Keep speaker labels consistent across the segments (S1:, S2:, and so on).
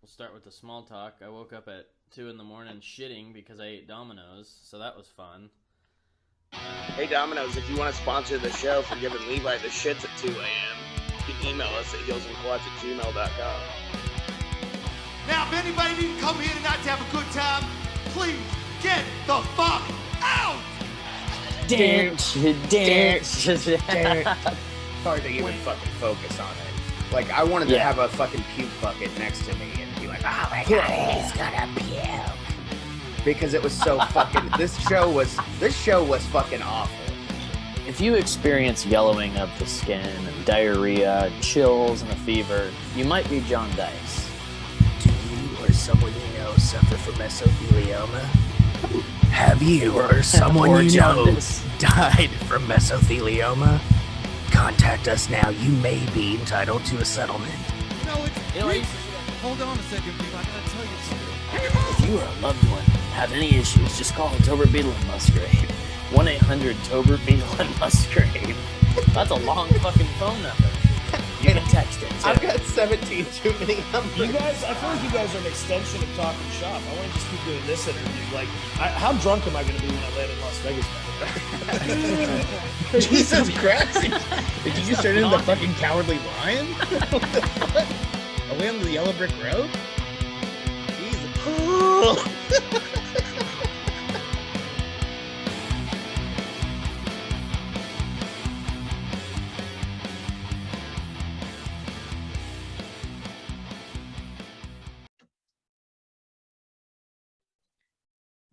S1: We'll start with the small talk. I woke up at 2 in the morning shitting because I ate Domino's, so that was fun.
S2: Hey Domino's, if you want to sponsor the show for giving Levi the shits at 2 a.m., you can email us at heelsandquads@gmail.com.
S3: Now, if anybody didn't come here tonight to have a good time, please get the fuck out!
S4: Dance.
S2: Hard to even fucking focus on it. Like, I wanted to have a fucking puke bucket next to me and be like, oh my god, he's gonna puke. Because it was so fucking, this show was fucking awful.
S4: If you experience yellowing of the skin and diarrhea, chills, and a fever, you might be John Dice.
S5: Do you or someone you know suffer from mesothelioma? Have you or someone
S4: Or
S5: you know
S4: jaundice.
S5: died from mesothelioma? Contact us now. You may be entitled to a settlement.
S3: Hold on a second, Levi. I gotta tell you something.
S4: If you or a loved one have any issues, just call Tober Beetle and Musgrave. 1-800-TOBER Beetle and Musgrave. That's a long fucking phone number. You can text it too.
S2: I've got 17 too many numbers.
S6: You guys, I feel like you guys are an extension of Talking Shop. I want to just keep doing this interview. Like, how drunk am I going to be when I land in Las Vegas?
S2: Jesus Christ.
S6: Did you just turn into the fucking Cowardly Lion? Are we on the Yellow Brick Road? Jesus.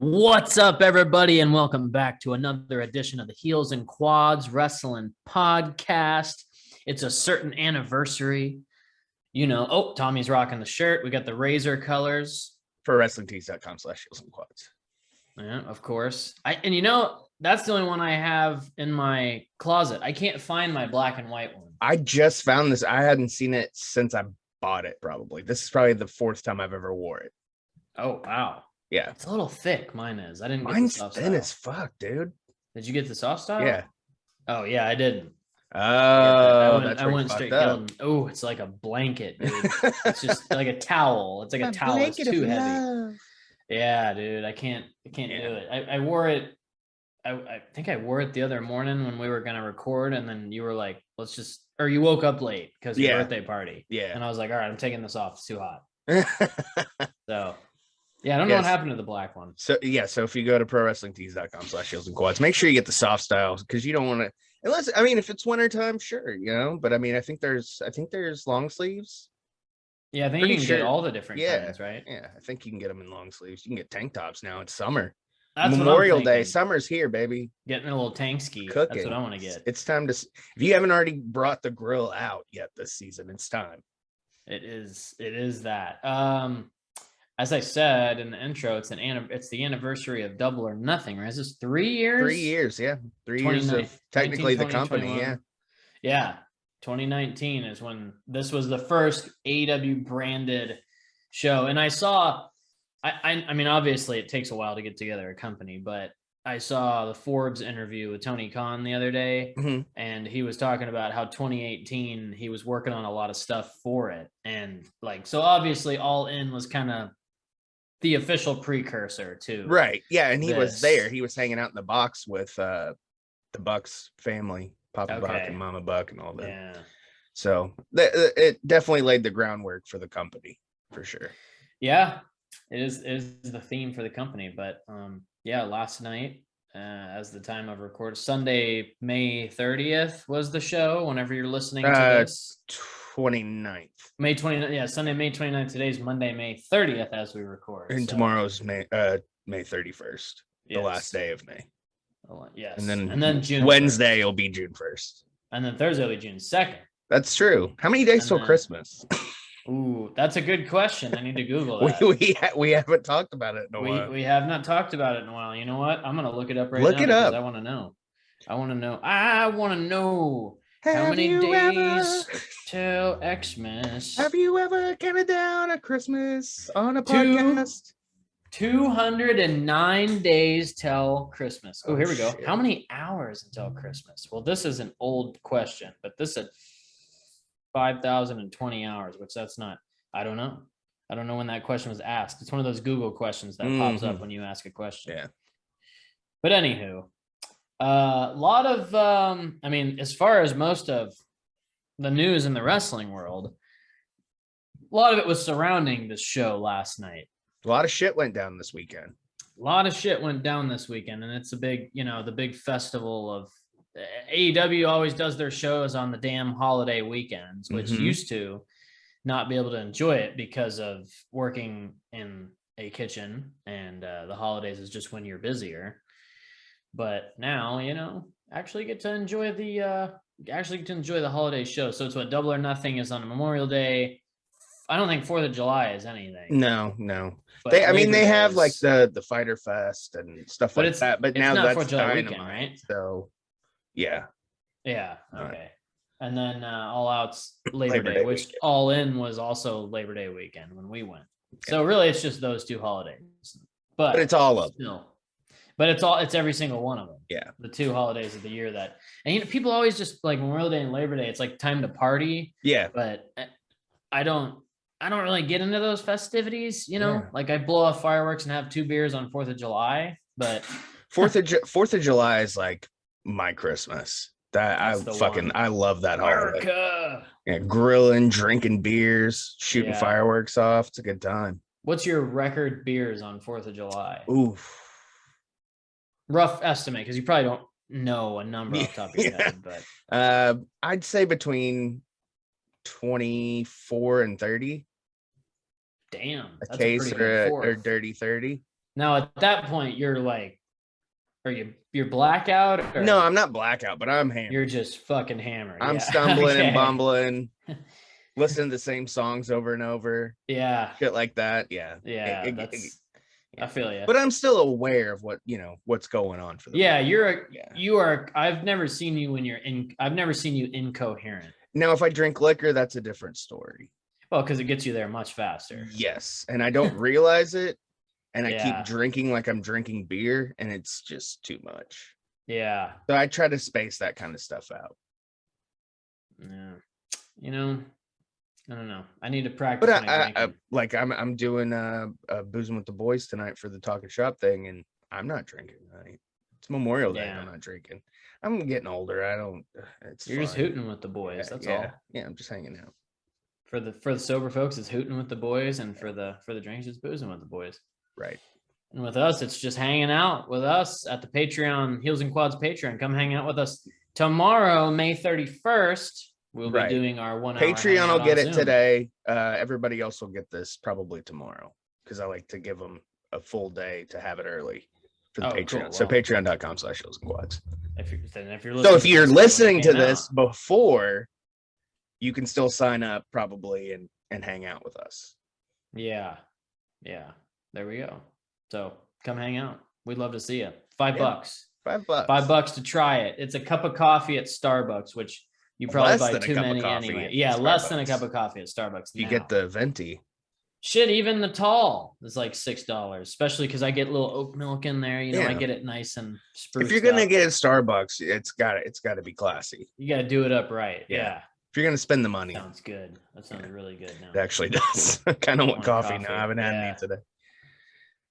S1: What's up, everybody, and welcome back to another edition of the Heels and Quads Wrestling Podcast. It's a certain anniversary. You know, oh, Tommy's rocking the shirt. We got the Razor colors.
S2: For WrestlingTees.com/heelsandquads.
S1: Yeah, of course. And you know, that's the only one I have in my closet. I can't find my black and white one.
S2: I just found this. I hadn't seen it since I bought it, probably. This is probably the fourth time I've ever wore it.
S1: Oh, wow.
S2: Yeah.
S1: It's a little thick, mine is. I didn't get
S2: Mine's
S1: the soft
S2: thin
S1: style.
S2: as fuck, dude.
S1: Did you get the soft style?
S2: Yeah.
S1: Oh, yeah, I didn't.
S2: Oh,
S1: I went straight Gildan. Oh, it's like a blanket, dude. It's just like a towel. It's like a towel. It's too heavy. Yeah, dude. I can't do it. I wore it. I think I wore it the other morning when we were gonna record, and then you were like, or you woke up late because of your birthday party.
S2: Yeah.
S1: And I was like, all right, I'm taking this off. It's too hot. So yeah, I don't know what happened to the black one.
S2: So if you go to ProWrestlingTees.com/heelsandquads, make sure you get the soft style, because you don't want to, unless, I mean, if it's wintertime, sure, you know, but I mean, I think there's long sleeves.
S1: Yeah, I think you can get all the different kinds, right?
S2: Yeah, I think you can get them in long sleeves. You can get tank tops now. It's summer.
S1: That's
S2: Memorial Day. Summer's here, baby.
S1: Getting a little tank ski.
S2: Cooking.
S1: That's what I want to get.
S2: It's time to, if you haven't already brought the grill out yet this season, it's time.
S1: It is that. As I said in the intro, it's the anniversary of Double or Nothing, right? Is this 3 years?
S2: 3 years, yeah. 3 years of technically the company, yeah.
S1: Yeah. 2019 is when this was the first AEW branded show. And I saw, I mean, obviously it takes a while to get together a company, but I saw the Forbes interview with Tony Khan the other day, and he was talking about how 2018, he was working on a lot of stuff for it. And like, so obviously All In was kind of the official precursor to.
S2: Right. Yeah. And he was there. He was hanging out in the box with the Bucks family, Papa Buck and Mama Buck and all that.
S1: Yeah.
S2: So it definitely laid the groundwork for the company, for sure.
S1: Yeah. It is the theme for the company. But yeah, last night, as the time of record, Sunday, May 30th was the show. Whenever you're listening to this,
S2: 29th.
S1: May 29th. Yeah, Sunday, May 29th. Today's Monday, May 30th as we record.
S2: And tomorrow's May 31st, the last day of May.
S1: Yes.
S2: And
S1: then June
S2: Wednesday
S1: 1st.
S2: will be June 1st.
S1: And then Thursday will be June 2nd.
S2: That's true. How many days till Christmas?
S1: Ooh, that's a good question. I need to Google that.
S2: we haven't talked about it in a while.
S1: We have not talked about it in a while. You know what? I'm gonna look it up right now.
S2: Look it up.
S1: I want to know. I want to know how many days till Xmas.
S2: Have you ever counted down a Christmas on a podcast?
S1: 209 days till Christmas. Oh, here we go.
S2: Shit.
S1: How many hours until Christmas? Well, this is an old question, but this is 5,020 hours, which that's not, I don't know. I don't know when that question was asked. It's one of those Google questions that pops up when you ask a question.
S6: Yeah.
S1: But anywho, a lot of, I mean, as far as most of the news in the wrestling world, a lot of it was surrounding this show last night.
S6: A lot of shit went down this weekend.
S1: A lot of shit went down this weekend, and it's a big, the big festival of AEW always does their shows on the damn holiday weekends, which used to not be able to enjoy it because of working in a kitchen, and the holidays is just when you're busier. But now, actually get to enjoy the holiday show. So it's what Double or Nothing is on Memorial Day. I don't think 4th of July is anything.
S6: No.
S1: But
S6: They have like the Fighter Fest and stuff like that. But now
S1: not
S6: that's
S1: 4th of July
S6: Dynamite,
S1: weekend, right?
S6: So yeah.
S1: Yeah. Okay.
S6: Right.
S1: And then All Out's Labor Day, which weekend. All In was also Labor Day weekend when we went. Okay. So really, it's just those 2 holidays. But
S6: it's all of them.
S1: But it's every single one of them.
S6: Yeah.
S1: The 2 holidays of the year and people always just like Memorial Day and Labor Day. It's like time to party.
S6: Yeah.
S1: But I don't really get into those festivities, like I blow off fireworks and have 2 beers on 4th of July, but
S6: 4th of July is like my Christmas. I love that holiday.
S1: America.
S6: Yeah, grilling, drinking beers, shooting fireworks off. It's a good time.
S1: What's your record beers on 4th of July?
S6: Oof.
S1: Rough estimate, because you probably don't know a number off the top of your head, but
S6: I'd say between 24 and 30.
S1: Damn,
S6: a case or dirty 30.
S1: Now at that point, you're like, you're blackout? Or
S6: no, I'm not blackout, but I'm hammered.
S1: You're just fucking hammered.
S6: I'm stumbling and bumbling, listening to the same songs over and over.
S1: Yeah,
S6: shit like that. Yeah.
S1: I feel you.
S6: But I'm still aware of what's going on for the
S1: you are. I've never seen you I've never seen you incoherent.
S6: Now, if I drink liquor, that's a different story.
S1: Well, because it gets you there much faster.
S6: Yes, and I don't realize it, and I keep drinking like I'm drinking beer, and it's just too much.
S1: Yeah.
S6: So I try to space that kind of stuff out.
S1: Yeah. I don't know. I need to practice.
S6: But I'm doing boozing with the boys tonight for the Talking Shop thing, and I'm not drinking tonight. It's Memorial Day. I'm not drinking. I'm getting older. You're
S1: just hooting with the boys. That's all.
S6: Yeah, I'm just hanging out.
S1: For the sober folks, it's hooting with the boys, and for the drinks, it's boozing with the boys.
S6: Right.
S1: And with us, it's just hanging out with us at the Patreon, Heels and Quads Patreon. Come hang out with us tomorrow, May 31st. We'll be doing our 1 hour.
S6: Patreon will get it today. Everybody else will get this probably tomorrow, because I like to give them a full day to have it early for the Patreon. Cool. So patreon.com/heelsandquads.
S1: If you're
S6: listening to this before, you can still sign up probably and hang out with us.
S1: Yeah. There we go. So come hang out. We'd love to see you. $5. $5 to try it. It's a cup of coffee at Starbucks, which you probably buy too many anyway. Yeah, less than a cup of coffee at Starbucks.
S6: You get the venti.
S1: Shit, even the tall is like $6, especially because I get a little oat milk in there. I get it nice and spruced.
S6: If you're gonna get it Starbucks, it's got to be classy.
S1: You got to do it up right. Yeah.
S6: If you're gonna spend the money,
S1: sounds good. That sounds really good. Now
S6: it actually does. I kind of want coffee now. I haven't had any today.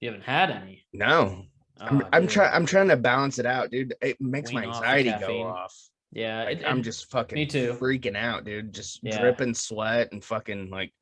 S1: You haven't had any?
S6: No. I'm trying to balance it out, dude. It makes my anxiety go off.
S1: Yeah,
S6: I'm just fucking
S1: me too.
S6: Freaking out, dude. Just dripping sweat and fucking like.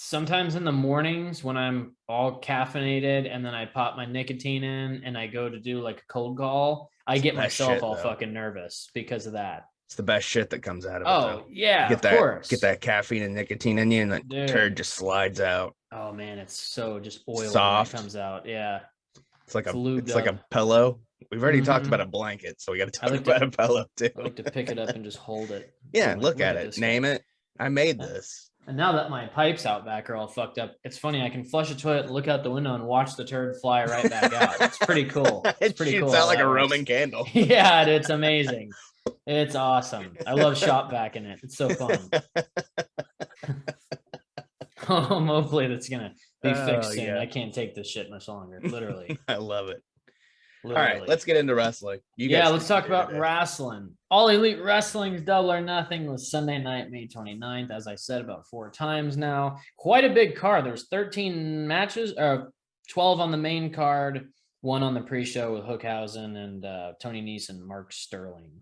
S1: Sometimes in the mornings when I'm all caffeinated and then I pop my nicotine in and I go to do like a cold call, I get myself all fucking nervous because of that.
S6: It's the best shit that comes out of it.
S1: Oh, yeah,
S6: of course. Get that caffeine and nicotine in you, and that turd just slides out.
S1: Oh man, it's so just oily
S6: soft.
S1: When it comes out. Yeah,
S6: it's like a pillow. We've already talked about a blanket, so we got to talk about a pillow too.
S1: I like to pick it up and just hold it.
S6: Yeah, look at it. Name it. I made this.
S1: And now that my pipes out back are all fucked up, it's funny. I can flush a toilet, look out the window, and watch the turd fly right back out. It's pretty cool.
S6: It shoots out like a Roman candle.
S1: Yeah, it's amazing. It's awesome. I love shop vac in it. It's so fun. Hopefully that's gonna be fixed soon. I can't take this shit much longer. Literally.
S6: I love it. All right, let's get into wrestling.
S1: Let's talk about wrestling. All Elite Wrestling's Double or Nothing was Sunday night, May 29th, as I said about 4 times now. Quite a big card. There was 13 matches, 12 on the main card, 1 on the pre-show with Hookhausen and Tony Nese and Mark Sterling.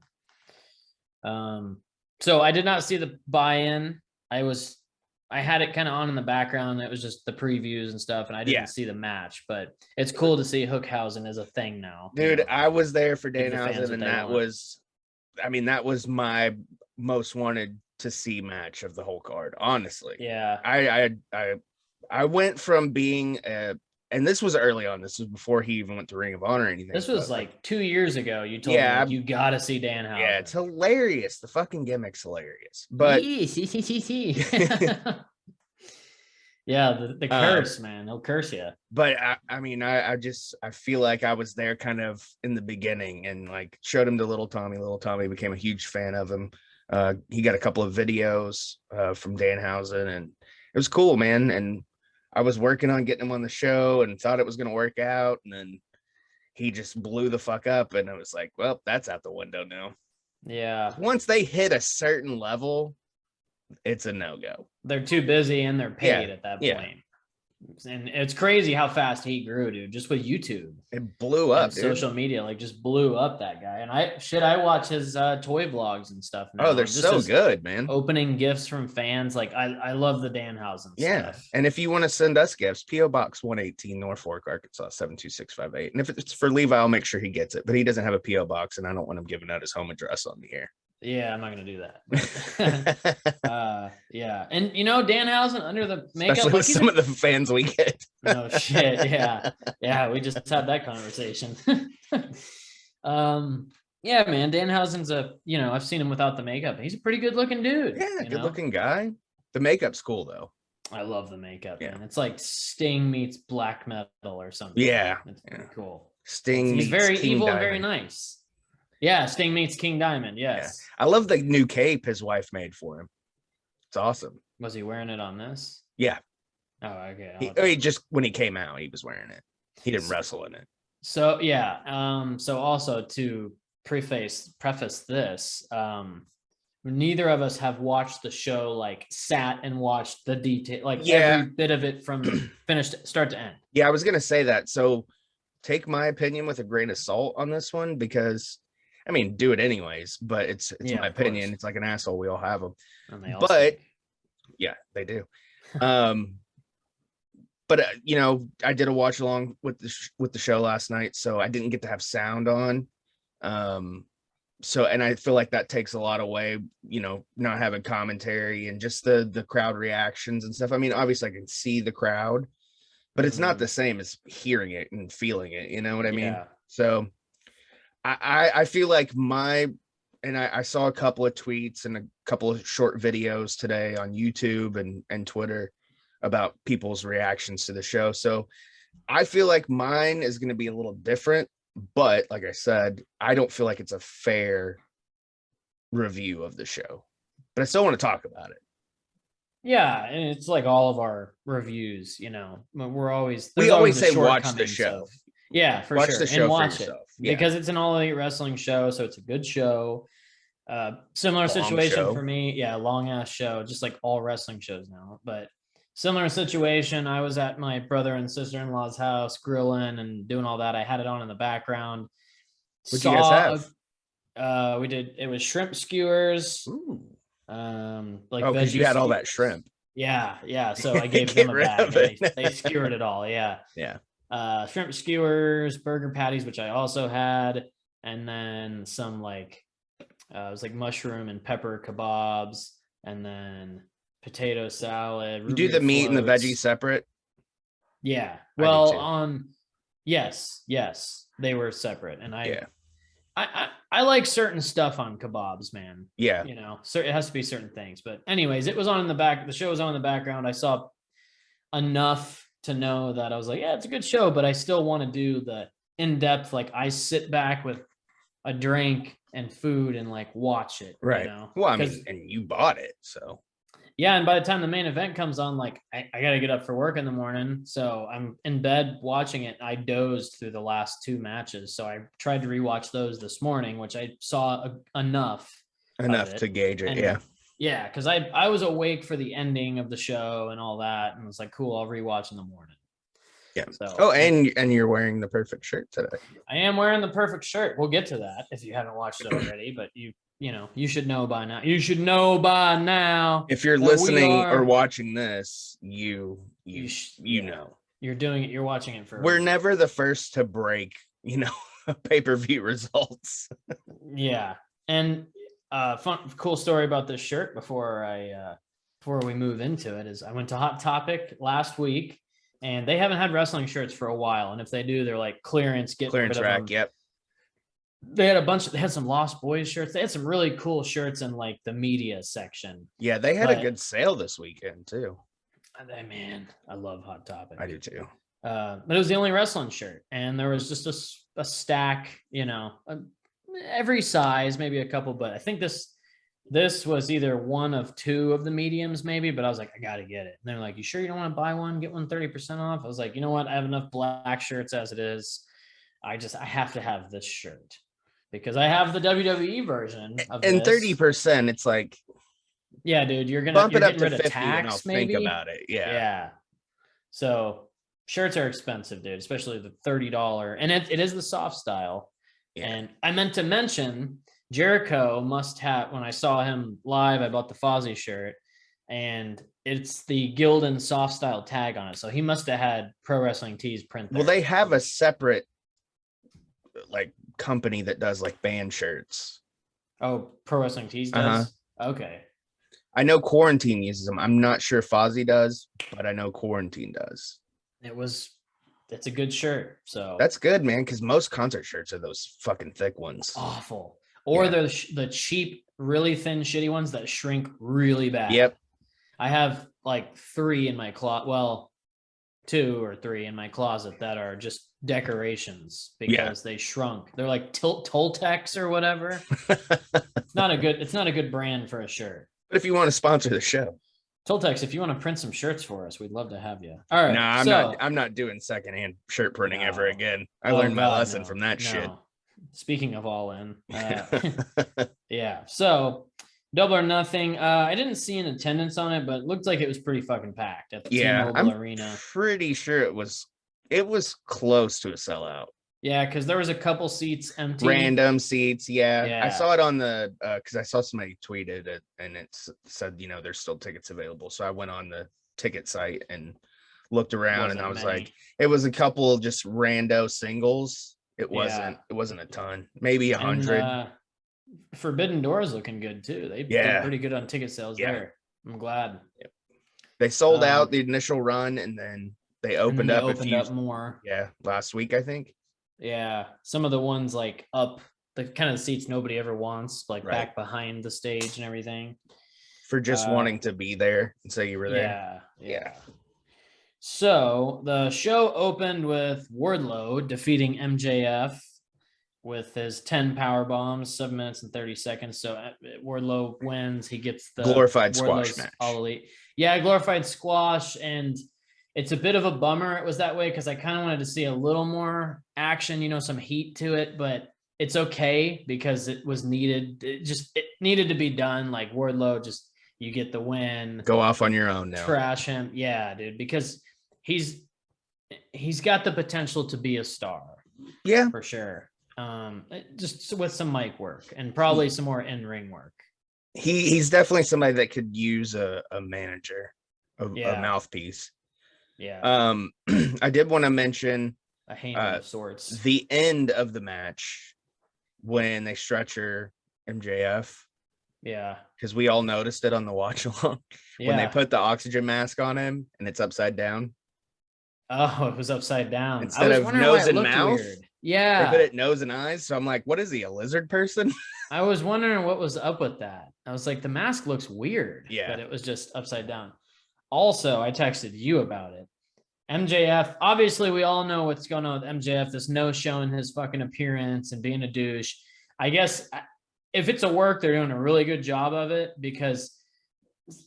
S1: So I did not see the buy-in. I had it kind of on in the background. It was just the previews and stuff, and I didn't see the match. But it's cool to see Hookhausen as a thing now.
S6: Dude, I was there for Danhausen, and that was my most wanted to see match of the whole card. Honestly,
S1: yeah.
S6: I went from being and this was early on. This was before he even went to Ring of Honor or anything.
S1: This was like 2 years ago. You told me you got to see Danhausen.
S6: Yeah, it's hilarious. The fucking gimmick's hilarious. But
S1: yeah, the curse, man. He'll curse you.
S6: But I feel like I was there kind of in the beginning and like showed him to Little Tommy. Little Tommy became a huge fan of him. He got a couple of videos from Danhausen, and it was cool, man. And I was working on getting him on the show and thought it was going to work out. And then he just blew the fuck up. And I was like, well, that's out the window now.
S1: Yeah.
S6: Once they hit a certain level, it's a no-go.
S1: They're too busy and they're paid at that point. And it's crazy how fast he grew, dude, just with YouTube.
S6: It blew up, dude.
S1: Social media, like, just blew up that guy. And I watch his toy vlogs and stuff now.
S6: Oh, they're so good, man.
S1: Opening gifts from fans. Like, I love the Danhausen stuff.
S6: And if you want to send us gifts, P.O. Box 118, Norfolk, Arkansas, 72658. And if it's for Levi, I'll make sure he gets it. But he doesn't have a P.O. Box, and I don't want him giving out his home address on the air.
S1: Yeah, I'm not gonna do that. Yeah, and Danhausen under the makeup,
S6: especially with some of the fans we get.
S1: No shit. Yeah. We just had that conversation. Yeah, man. Danhausen's I've seen him without the makeup. He's a pretty good looking dude.
S6: Yeah, good looking guy. The makeup's cool though.
S1: I love the makeup. Man. It's like Sting meets black metal or something.
S6: Yeah,
S1: it's pretty cool.
S6: Sting.
S1: He's very
S6: King
S1: evil
S6: Diamond.
S1: and very nice. Yeah, Sting meets King Diamond. Yes.
S6: Yeah. I love the new cape his wife made for him. It's awesome.
S1: Was he wearing it on this?
S6: Yeah.
S1: Oh, okay.
S6: He just when he came out, he was wearing it. He didn't wrestle in it.
S1: So yeah. So also to preface this, neither of us have watched the show, like sat and watched the detail, like every bit of it from finished start to end.
S6: Yeah, I was gonna say that. So take my opinion with a grain of salt on this one, because I mean, do it anyways, but it's my opinion. It's like an asshole. We all have them. But yeah, they do. But I did a watch along with the show last night, so I didn't get to have sound on. So, and I feel like that takes a lot away, not having commentary and just the crowd reactions and stuff. I mean, obviously I can see the crowd, but it's not the same as hearing it and feeling it. You know what I mean?
S1: Yeah.
S6: So I feel like I saw a couple of tweets and a couple of short videos today on YouTube and Twitter about people's reactions to the show. So I feel like mine is going to be a little different, but like I said, I don't feel like it's a fair review of the show, but I still want to talk about it.
S1: Yeah, and it's like all of our reviews, we always
S6: say watch the show.
S1: Yeah, for
S6: watch
S1: sure.
S6: the show
S1: and watch
S6: for
S1: it
S6: yourself. Yeah.
S1: because it's an all elite wrestling show, so it's a good show. Similar
S6: Long
S1: situation
S6: show.
S1: for me. Yeah, long ass show, just like all wrestling shows now. But similar situation. I was at my brother and sister-in-law's house grilling and doing all that. I had it on in the background.
S6: What'd you guys
S1: have? We did. It was shrimp skewers.
S6: Ooh.
S1: Because
S6: you had all that shrimp.
S1: Yeah. So I gave them a bag. They skewered it all. Yeah. Shrimp skewers, burger patties, which I also had, and then some it was like mushroom and pepper kebabs, and then potato salad.
S6: You do the meat and the veggies separate?
S1: Yeah. Well, yes, they were separate, and I like certain stuff on kebabs, man.
S6: Yeah.
S1: So it has to be certain things. But anyways, it was on in the back. The show was on in the background. I saw enough to know that I was like, yeah, it's a good show, but I still want to do the in-depth, I sit back with a drink and food and watch it.
S6: Right. Well, I mean, and you bought it, so.
S1: Yeah, and by the time the main event comes on, like I got to get up for work in the morning, so I'm in bed watching it. I dozed through the last 2 matches, so I tried to rewatch those this morning, which I saw enough
S6: to gauge it.
S1: And yeah, because I was awake for the ending of the show and all that, and was like, cool, I'll rewatch in the morning.
S6: Yeah.
S1: So,
S6: oh, and you're wearing the perfect shirt today.
S1: I am wearing the perfect shirt. We'll get to that if you haven't watched it already, but you should know by now. You should know by now.
S6: If you're listening or watching this, you know.
S1: You're doing it. You're watching it for.
S6: We're never the first to break, pay-per-view results.
S1: Yeah. And cool story about this shirt before we move into it is I went to Hot Topic last week, and they haven't had wrestling shirts for a while. And if they do, they're like clearance rack.
S6: Yep.
S1: They had some Lost Boys shirts. They had some really cool shirts in like the media section.
S6: Yeah, they had a good sale this weekend too.
S1: Man, I love Hot Topic.
S6: I do too.
S1: But it was the only wrestling shirt, and there was just a stack, every size, maybe a couple. But I think this was either one of 2 of the mediums, maybe. But I was like, I gotta get it. And they're like, you sure you don't want to buy one, get one 30% off? I was like, you know what? I have enough black shirts as it is. I have to have this shirt. Because I have the WWE version of
S6: and
S1: this.
S6: 30%, it's like,
S1: yeah, dude, you're
S6: bump it up to
S1: rid
S6: 50
S1: of tax,
S6: and I'll
S1: maybe.
S6: think about it. Yeah.
S1: So shirts are expensive, dude, especially the $30. And it is the soft style. Yeah. And I meant to mention Jericho must have, when I saw him live, I bought the Fozzy shirt, and it's the Gildan soft style tag on it. So he must have had Pro Wrestling Tees print there.
S6: Well, they have a separate company that does band shirts.
S1: Oh, Pro Wrestling Tees does? Okay.
S6: I know Quarantine uses them. I'm not sure Fozzy does, but I know Quarantine does.
S1: It's a good shirt. So
S6: that's good, man, because most concert shirts are those fucking thick ones.
S1: Awful. Or they're the cheap, really thin, shitty ones that shrink really bad.
S6: Yep. I
S1: have 3 in my closet. Well, 2 or 3 in my closet that are just decorations because they shrunk. They're like Toltecs or whatever. It's not a good brand for a shirt.
S6: But if you want to sponsor the show,
S1: Toltecs, if you want to print some shirts for us, we'd love to have you. All right.
S6: No, I'm not doing secondhand shirt printing ever again. I learned my lesson from that shit.
S1: Speaking of All In, yeah. So Double or Nothing. I didn't see an attendance on it, but it looked like it was pretty fucking packed at the T-Mobile Arena.
S6: Pretty sure it was close to a sellout.
S1: Yeah, because there was a couple seats empty.
S6: Random seats, yeah. I saw it on the because I saw somebody tweeted it, and it said there's still tickets available. So I went on the ticket site and looked around, and I was like, it was a couple of just rando singles. It wasn't a ton, maybe 100.
S1: Forbidden Doors looking good too. They did pretty good on ticket sales there. I'm glad.
S6: Yep. They sold out the initial run, and then they opened up
S1: more.
S6: Yeah, last week I think.
S1: Yeah, some of the ones up the kind of seats nobody ever wants, back behind the stage and everything.
S6: For just wanting to be there and say you were there.
S1: Yeah. So the show opened with Wardlow defeating MJF with his 10 power bombs, 7 minutes and 30 seconds. So Wardlow wins. He gets the
S6: glorified squash match.
S1: All Elite. Yeah, glorified squash. And it's a bit of a bummer it was that way because I kind of wanted to see a little more action, some heat to it, but it's okay because it was needed. It needed to be done. Wardlow, you get the win.
S6: Go off on your own now.
S1: Trash him. Yeah, dude, because he's got the potential to be a star.
S6: Yeah,
S1: for sure. Just with some mic work and probably some more in-ring work.
S6: He's definitely somebody that could use a manager, a mouthpiece.
S1: Yeah.
S6: I did want to mention
S1: a hand of sorts.
S6: The end of the match when they stretcher MJF.
S1: Yeah.
S6: Because we all noticed it on the watch along when they put the oxygen mask on him and it's upside down.
S1: Oh, it was upside down.
S6: Instead of nose and mouth.
S1: Weird. Yeah.
S6: They put it nose and eyes. So I'm like, what is he, a lizard person?
S1: I was wondering what was up with that. I was like, the mask looks weird.
S6: Yeah.
S1: But it was just upside down. Also, I texted you about it. MJF, obviously we all know what's going on with MJF, this no-showing his fucking appearance and being a douche. I guess if it's a work, they're doing a really good job of it because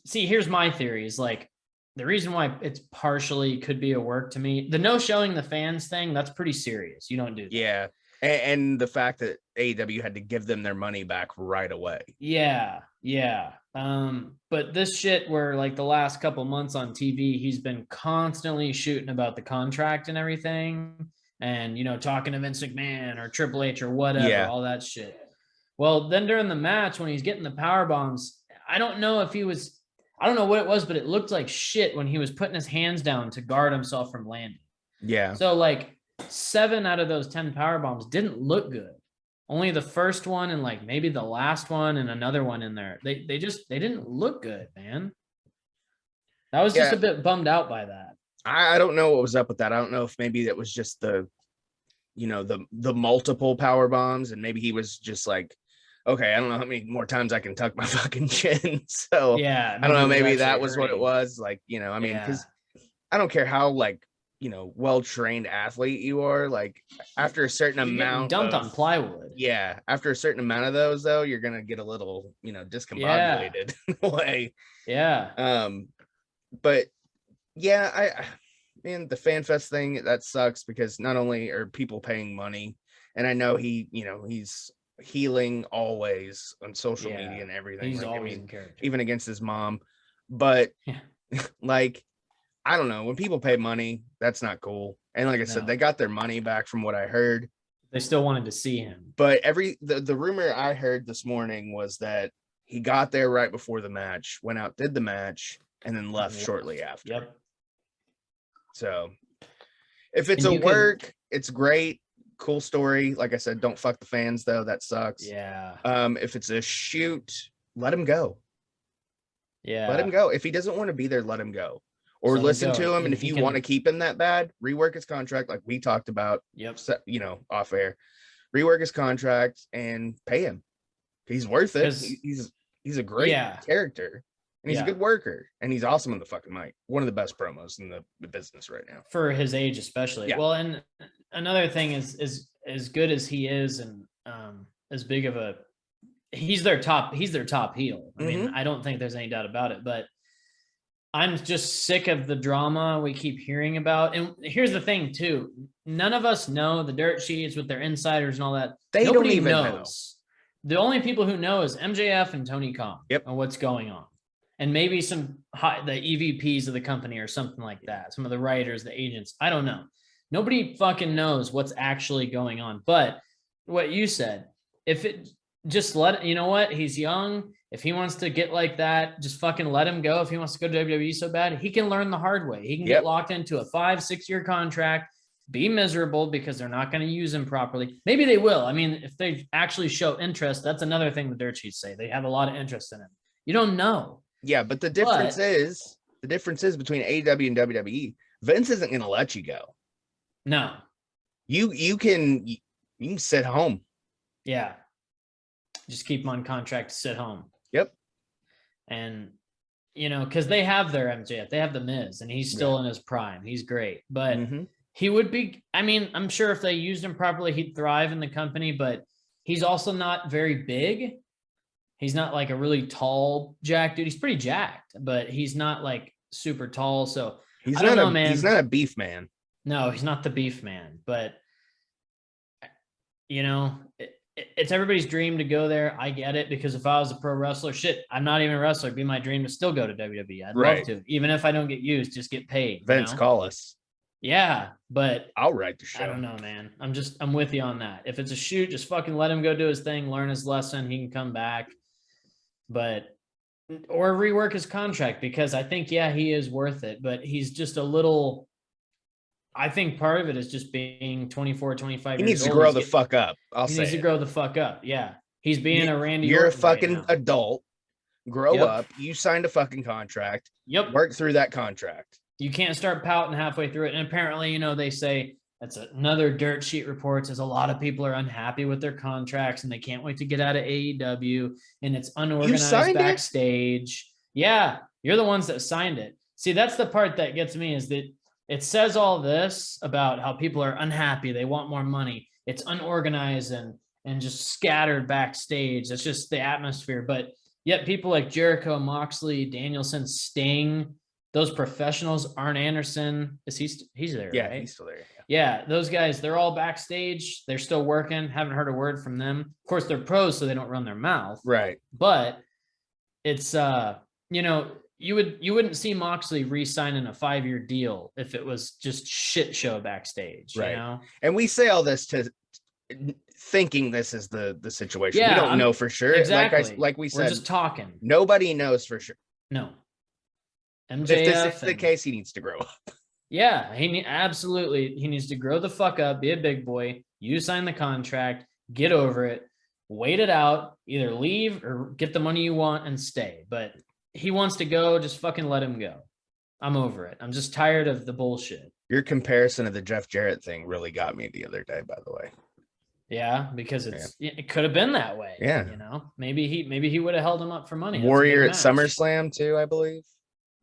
S1: see, here's my theory is like the reason why it's partially could be a work to me. The no showing the fans thing, that's pretty serious. You don't do that.
S6: Yeah. And the fact that AEW had to give them their money back right away.
S1: Yeah. But this shit where like the last couple months on TV, he's been constantly shooting about the contract and everything. And, you know, talking to Vince McMahon or Triple H or whatever, all that shit. Well, then during the match, when he's getting the power bombs, I don't know what it was, but it looked like shit when he was putting his hands down to guard himself from landing. Yeah. So like 7 out of those 10 power bombs didn't look good. Only the first one and like maybe the last one and another one in there. They didn't look good, man. I was just a bit bummed out by that.
S6: I don't know what was up with that. I don't know if maybe that was just the multiple power bombs, and maybe he was just like, okay, I don't know how many more times I can tuck my fucking chin. So I don't know. Maybe that was what it was. Like, you know, I mean, because I don't care how like, you know, well-trained athlete you are. Like after a certain amount,
S1: dumped on plywood.
S6: Yeah, after a certain amount of those, though, you're gonna get a little, you know, discombobulated in a way.
S1: Yeah.
S6: But yeah, man, the fan fest thing, that sucks because not only are people paying money, and I know he's healing always on social media and everything.
S1: He's
S6: like,
S1: always in character,
S6: even against his mom. But like, I don't know, when people pay money, that's not cool. And like I said, they got their money back from what I heard.
S1: They still wanted to see him.
S6: But the rumor I heard this morning was that he got there right before the match, went out, did the match, and then left shortly after.
S1: Yep.
S6: So if it's a work, it's great. Cool story. Like I said, don't fuck the fans though. That sucks.
S1: Yeah.
S6: If it's a shoot, let him go.
S1: Yeah.
S6: Let him go. If he doesn't want to be there, let him go. Or listen to him. And if you want to keep him that bad, rework his contract like we talked about.
S1: Yep.
S6: You know, off air. Rework his contract and pay him. He's worth it. He's a great character. And he's a good worker, and he's awesome on the fucking mic. One of the best promos in the business right now.
S1: For his age, especially. Yeah. Well, and another thing is as good as he is and as big of a he's their top heel. I mean, I don't think there's any doubt about it, but I'm just sick of the drama we keep hearing about. And here's the thing too. None of us know the dirt sheets with their insiders and all that. Nobody
S6: don't even
S1: knows. The only people who know is MJF and Tony Khan and what's going on. And maybe the EVPs of the company or something like that. Some of the writers, the agents. I don't know. Nobody fucking knows what's actually going on. But what you said, if it just you know what? He's young. If he wants to get like that, just fucking let him go. If he wants to go to WWE so bad, he can learn the hard way. He can get locked into a 5-6 year contract, be miserable because they're not going to use him properly. Maybe they will. I mean, if they actually show interest, that's another thing the dirt sheets say. They have a lot of interest in him. You don't know.
S6: Yeah, but the difference is between AEW and WWE. Vince isn't going to let you go.
S1: No.
S6: You can sit home.
S1: Yeah. Just keep him on contract to sit home.
S6: Yep.
S1: And you know, because they have their MJF, they have the Miz, and he's still in his prime. He's great, but he would be. I mean, I'm sure if they used him properly, he'd thrive in the company. But he's also not very big. He's not like a really tall jack dude. He's pretty jacked, but he's not like super tall. So
S6: he's not a beef man.
S1: No, he's not the beef man. But you know, it's everybody's dream to go there. I get it, because if I was a pro wrestler, I'm not even a wrestler. It'd be my dream to still go to WWE. I'd love to, even if I don't get used, just get paid.
S6: Vince, call us.
S1: Yeah, but
S6: I'll write the show.
S1: I don't know, man. I'm with you on that. If it's a shoot, just fucking let him go do his thing, learn his lesson. He can come back. Or rework his contract, because I think, he is worth it, but he's just a little, I think part of it is just being 24, 25 years old.
S6: He needs to grow the fuck up.
S1: He needs to grow the fuck up. Yeah. He's being a Randy
S6: You're
S1: Orton
S6: a fucking adult. Grow up. You signed a fucking contract. Work through that contract.
S1: You can't start pouting halfway through it. And apparently, they say, that's another dirt sheet reports, as a lot of people are unhappy with their contracts and they can't wait to get out of AEW, and it's unorganized backstage. Yeah, you're the ones that signed it. See, that's the part that gets me, is that it says all this about how people are unhappy. They want more money. It's unorganized and just scattered backstage. It's just the atmosphere. But Yet people like Jericho, Moxley, Danielson, Sting, those professionals, Arn Anderson, he's there,
S6: Yeah,
S1: right?
S6: he's still there.
S1: Yeah, those guys, they're all backstage. They're still working. Haven't heard a word from them. Of course, they're pros, so they don't run their mouth.
S6: Right.
S1: But it's you wouldn't see Moxley re-signing a 5-year deal if it was just shit show backstage.
S6: Right.
S1: You know?
S6: And we say all this to thinking this is the situation.
S1: Yeah,
S6: we don't know for sure.
S1: Exactly.
S6: Like we said,
S1: we're just talking.
S6: Nobody knows for sure.
S1: No.
S6: If
S1: MJF.
S6: this is the case, he needs to grow up.
S1: Yeah, he needs to grow the fuck up, be a big boy. You sign the contract, get over it, wait it out, either leave or get the money you want and stay. But he wants to go, just fucking let him go. I'm over it. I'm just tired of the bullshit.
S6: Your comparison of the Jeff Jarrett thing really got me the other day, by the way.
S1: Yeah, because it could have been that way.
S6: Yeah.
S1: You know, maybe he would have held him up for money.
S6: Warrior at SummerSlam too, I believe.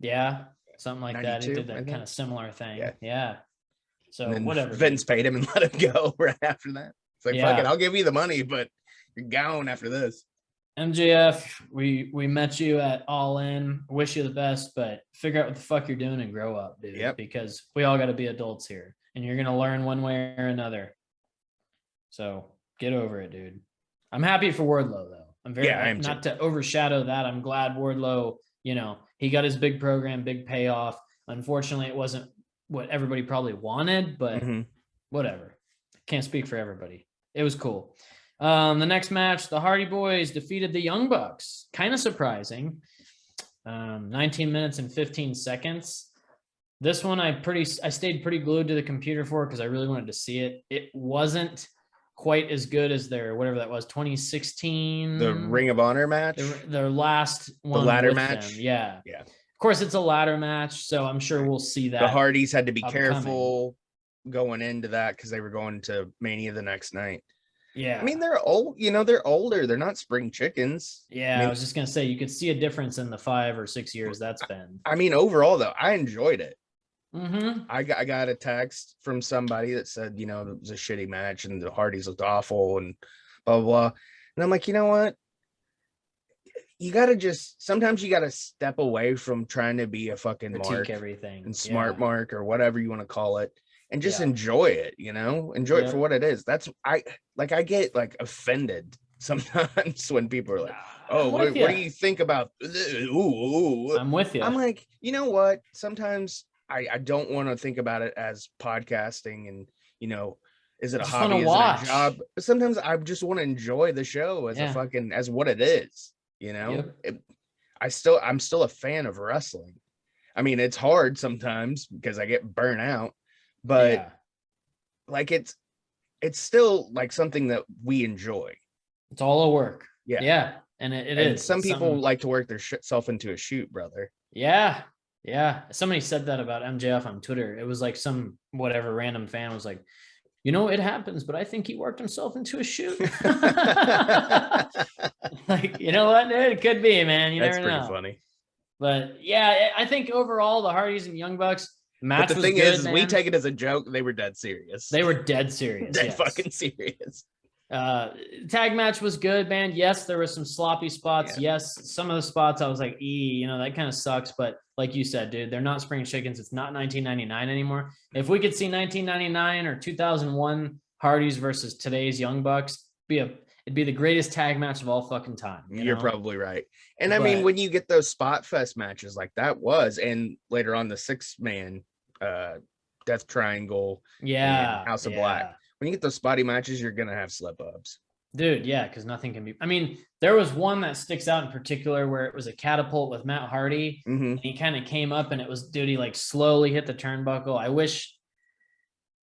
S1: Yeah, something like that. He
S6: 92,
S1: did that kind of similar thing. Yeah. So whatever.
S6: Vince paid him and let him go right after that. It's like, fuck it, I'll give you the money, but you're gone after this.
S1: MJF, we met you at All In. Wish you the best, but figure out what the fuck you're doing and grow up, dude.
S6: Yep.
S1: Because we all got to be adults here, and you're gonna learn one way or another. So get over it, dude. I'm happy for Wardlow though. I'm very not to overshadow that. I'm glad Wardlow, he got his big program, big payoff. Unfortunately, it wasn't what everybody probably wanted, but whatever. Can't speak for everybody. It was cool. The next match, the Hardy Boys defeated the Young Bucks. Kind of surprising. 19 minutes and 15 seconds. This one I stayed pretty glued to the computer for because I really wanted to see it. It wasn't quite as good as their whatever that was, 2016.
S6: The Ring of Honor match.
S1: Their last one.
S6: The ladder match.
S1: Them. Yeah.
S6: Yeah.
S1: Of course, it's a ladder match, so I'm sure we'll see that.
S6: The Hardys had to be careful going into that because they were going to Mania the next night.
S1: Yeah.
S6: I mean, they're old, they're older. They're not spring chickens.
S1: Yeah, I was just going to say, you could see a difference in the 5 or 6 years that's been.
S6: I mean, overall, though, I enjoyed it.
S1: Mm-hmm.
S6: I got a text from somebody that said, it was a shitty match and the Hardys looked awful and blah, blah, blah. And I'm like, you know what? Sometimes you got to step away from trying to be a fucking mark
S1: everything
S6: and smart mark or whatever you want to call it. And just enjoy it, enjoy it for what it is. I get like offended sometimes when people are like, oh, what do you think about? Ooh.
S1: I'm with you.
S6: I'm like, you know what? Sometimes I don't want to think about it as podcasting and, is it a hobby? Is it a job? Sometimes I just want to enjoy the show as as what it is, I'm still a fan of wrestling. I mean, it's hard sometimes because I get burnt out. But like it's still like something that we enjoy.
S1: It's all a work.
S6: Yeah.
S1: And it is.
S6: Some people like to work their self into a shoot, brother.
S1: Yeah. Somebody said that about MJF on Twitter. It was like some whatever random fan was like, it happens, but I think he worked himself into a shoot. Like, you know what, dude? It could be, man. You never know. That's pretty
S6: funny.
S1: But yeah, I think overall the Hardys and Young Bucks match.
S6: But the thing is, we take it as a joke. They were dead serious.
S1: They were dead serious.
S6: Dead fucking serious.
S1: Tag match was good, man. Yes, there were some sloppy spots. Yes, some of the spots I was like, that kind of sucks. But like you said, dude, they're not spring chickens. It's not 1999 anymore. If we could see 1999 or 2001 Hardys versus today's Young Bucks, it'd be the greatest tag match of all fucking time.
S6: You're probably right. And I mean, when you get those spot fest matches like that and later on the 6-man Death Triangle, House of Black. When you get those spotty matches, you're gonna have slip ups,
S1: dude. Yeah, because nothing can be. I mean, there was one that sticks out in particular where it was a catapult with Matt Hardy. And he kind of came up, and it was, dude, he like slowly hit the turnbuckle. I wish,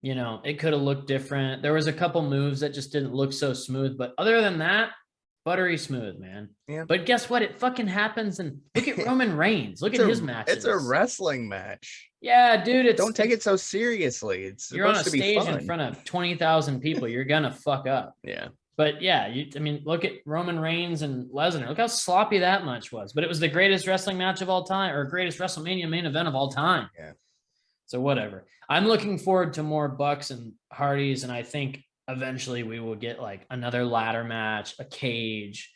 S1: it could have looked different. There was a couple moves that just didn't look so smooth, but other than that, buttery smooth, man.
S6: Yeah.
S1: But guess what? It fucking happens. And look at Roman Reigns. Look at his matches.
S6: It's a wrestling match.
S1: Yeah, dude.
S6: Don't take it so seriously.
S1: You're on a stage in front of 20,000 people. You're gonna fuck up.
S6: Yeah.
S1: But yeah, look at Roman Reigns and Lesnar. Look how sloppy that match was. But it was the greatest wrestling match of all time, or greatest WrestleMania main event of all time.
S6: Yeah.
S1: So whatever. I'm looking forward to more Bucks and Hardys, and I think eventually we will get like another ladder match, a cage,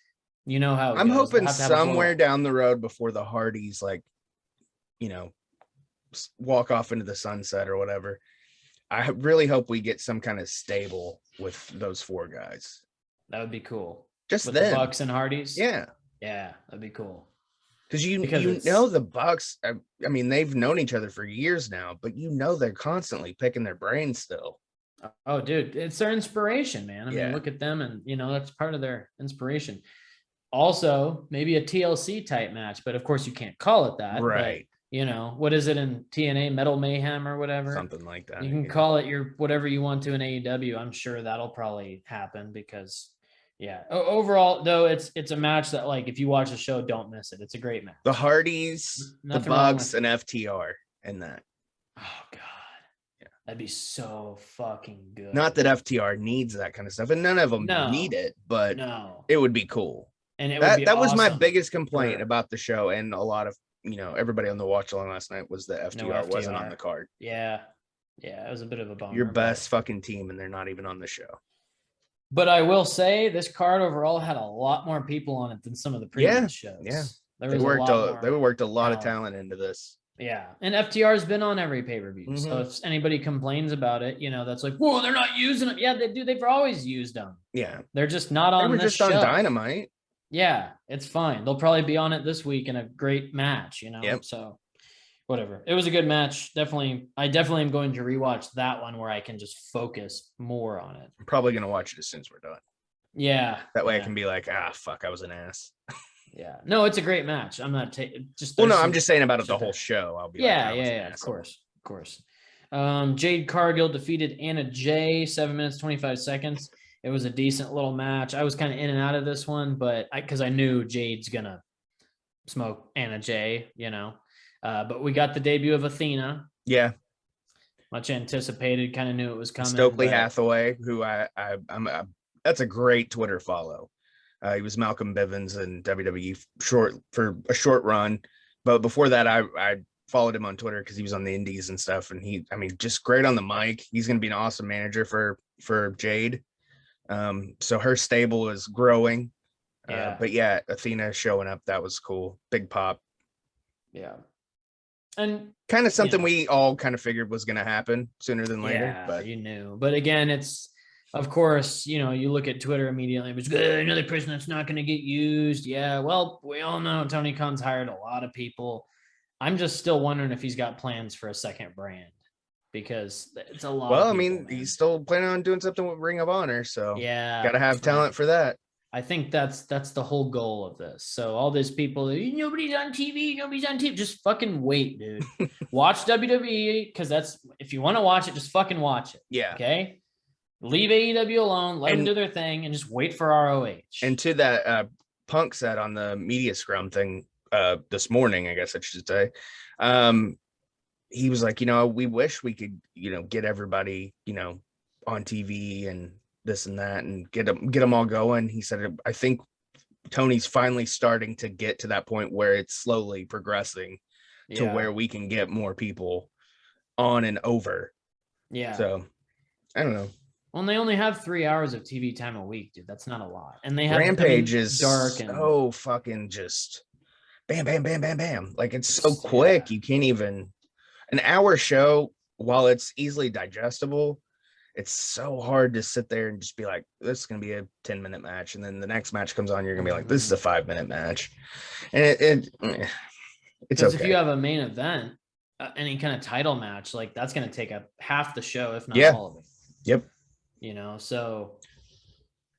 S1: You know how it
S6: I'm
S1: goes. They'll
S6: hoping
S1: have to have a
S6: somewhere
S1: blow-up.
S6: down the road before the Hardys walk off into the sunset or whatever. I really hope we get some kind of stable with those 4 guys.
S1: That would be cool.
S6: Just
S1: With
S6: then.
S1: the Bucks and Hardys.
S6: Yeah.
S1: Yeah, that'd be cool.
S6: Because you
S1: it's-
S6: know the Bucks, I mean, they've known each other for years now, but they're constantly picking their brains still.
S1: Oh, dude, it's their inspiration, man. I mean,
S6: Yeah.
S1: look at them, and that's part of their inspiration. Also, maybe a TLC type match, but of course you can't call it that.
S6: Right.
S1: But, what is it in TNA, Metal Mayhem or whatever?
S6: Something like that.
S1: You can call it your whatever you want to in AEW. I'm sure that'll probably happen because, overall though, it's a match that, like, if you watch the show, don't miss it. It's a great match.
S6: The Hardys,
S1: Nothing
S6: the
S1: wrong
S6: Bucks,
S1: with
S6: and FTR in that.
S1: Oh God, that'd be so fucking good.
S6: Not that FTR needs that kind of stuff, and none of them
S1: No.
S6: need it, but
S1: No,
S6: it would be cool.
S1: and it would be
S6: That was my
S1: awesome.
S6: biggest complaint
S1: for-
S6: about the show, and a lot of everybody on the watch along last night was that FTR
S1: FTR.
S6: wasn't on the card.
S1: Yeah, it was a bit of a bummer.
S6: Your
S1: but-
S6: best fucking team, and they're not even on the show.
S1: But I will say this card overall had a lot more people on it than some of the previous shows.
S6: yeah.
S1: There
S6: They
S1: was
S6: worked
S1: a lot more
S6: a lot of
S1: talent.
S6: talent into this.
S1: Yeah, and FTR's been on every pay-per-view. So
S6: Mhm.
S1: if anybody complains about it, that's like, whoa, they're not using them. Yeah, they do. They've always used them.
S6: Yeah,
S1: They're just not
S6: they
S1: on
S6: were
S1: this
S6: just on
S1: show.
S6: Dynamite.
S1: Yeah, it's fine. They'll probably be on it this week in a great match,
S6: Yep.
S1: So whatever. It was a good match. I definitely am going to rewatch that one where I can just focus more on it.
S6: I'm probably gonna watch it as soon as we're done.
S1: Yeah.
S6: That way I
S1: yeah,
S6: can be like, fuck, I was an ass.
S1: Yeah. No, it's a great match. I'm not just.
S6: Well, no,
S1: there's
S6: I'm
S1: some-
S6: just saying about it the
S1: shit
S6: whole
S1: there.
S6: show. I'll be
S1: Yeah,
S6: like, I was an
S1: of
S6: asshole.
S1: course. Jade Cargill defeated Anna Jay, 7 minutes, 25 seconds. It was a decent little match. I was kind of in and out of this one, but because I knew Jade's gonna smoke Anna Jay, but we got the debut of Athena,
S6: Yeah,
S1: much anticipated. Kind of knew it was coming.
S6: Stokely
S1: but-
S6: Hathaway, who I'm that's a great Twitter follow. He was Malcolm Bivens in WWE for a short run, but before that, I followed him on Twitter because he was on the Indies and stuff, and just great on the mic. He's going to be an awesome manager for Jade. So her stable is growing.
S1: Yeah.
S6: But yeah, Athena showing up, that was cool. Big pop.
S1: Yeah. And
S6: Kind of something we all kind of figured was going to happen sooner than later.
S1: yeah,
S6: But
S1: you knew. But again, it's, of course, you look at Twitter immediately. It was another person that's not going to get used. Yeah, well, we all know Tony Khan's hired a lot of people. I'm just still wondering if he's got plans for a second brand because it's a lot.
S6: well,
S1: of
S6: I
S1: people,
S6: mean,
S1: man.
S6: he's still planning on doing something with Ring of Honor, so
S1: yeah,
S6: gotta have
S1: right.
S6: talent for that.
S1: I think that's the whole goal of this. So all these people, nobody's on TV, just fucking wait, dude. Watch WWE because if you want to watch it, just fucking watch it.
S6: Yeah.
S1: Okay. Leave AEW alone, let them
S6: And-
S1: do their thing, and just wait for ROH.
S6: And to that Punk said on the media scrum thing this morning, I guess I should say, he was like, we wish we could, get everybody, on TV and this and that and get them all going. He said, I think Tony's finally starting to get to that point where it's slowly progressing to where we can get more people on and over.
S1: yeah.
S6: So I don't know.
S1: Well, and they only have 3 hours of TV time a week, dude. That's not a lot. And they have
S6: Rampage is
S1: dark and
S6: so fucking just bam, bam, bam, bam, bam. Like it's so quick. You can't even an hour show, while it's easily digestible, it's so hard to sit there and just be like, this is gonna be a 10-minute match. And then the next match comes on, you're gonna be like, this is a 5-minute match. And it's
S1: because
S6: okay.
S1: if you have a main event, any kind of title match, like that's going to take up half the show, if not
S6: Yeah.
S1: all of it.
S6: Yep.
S1: So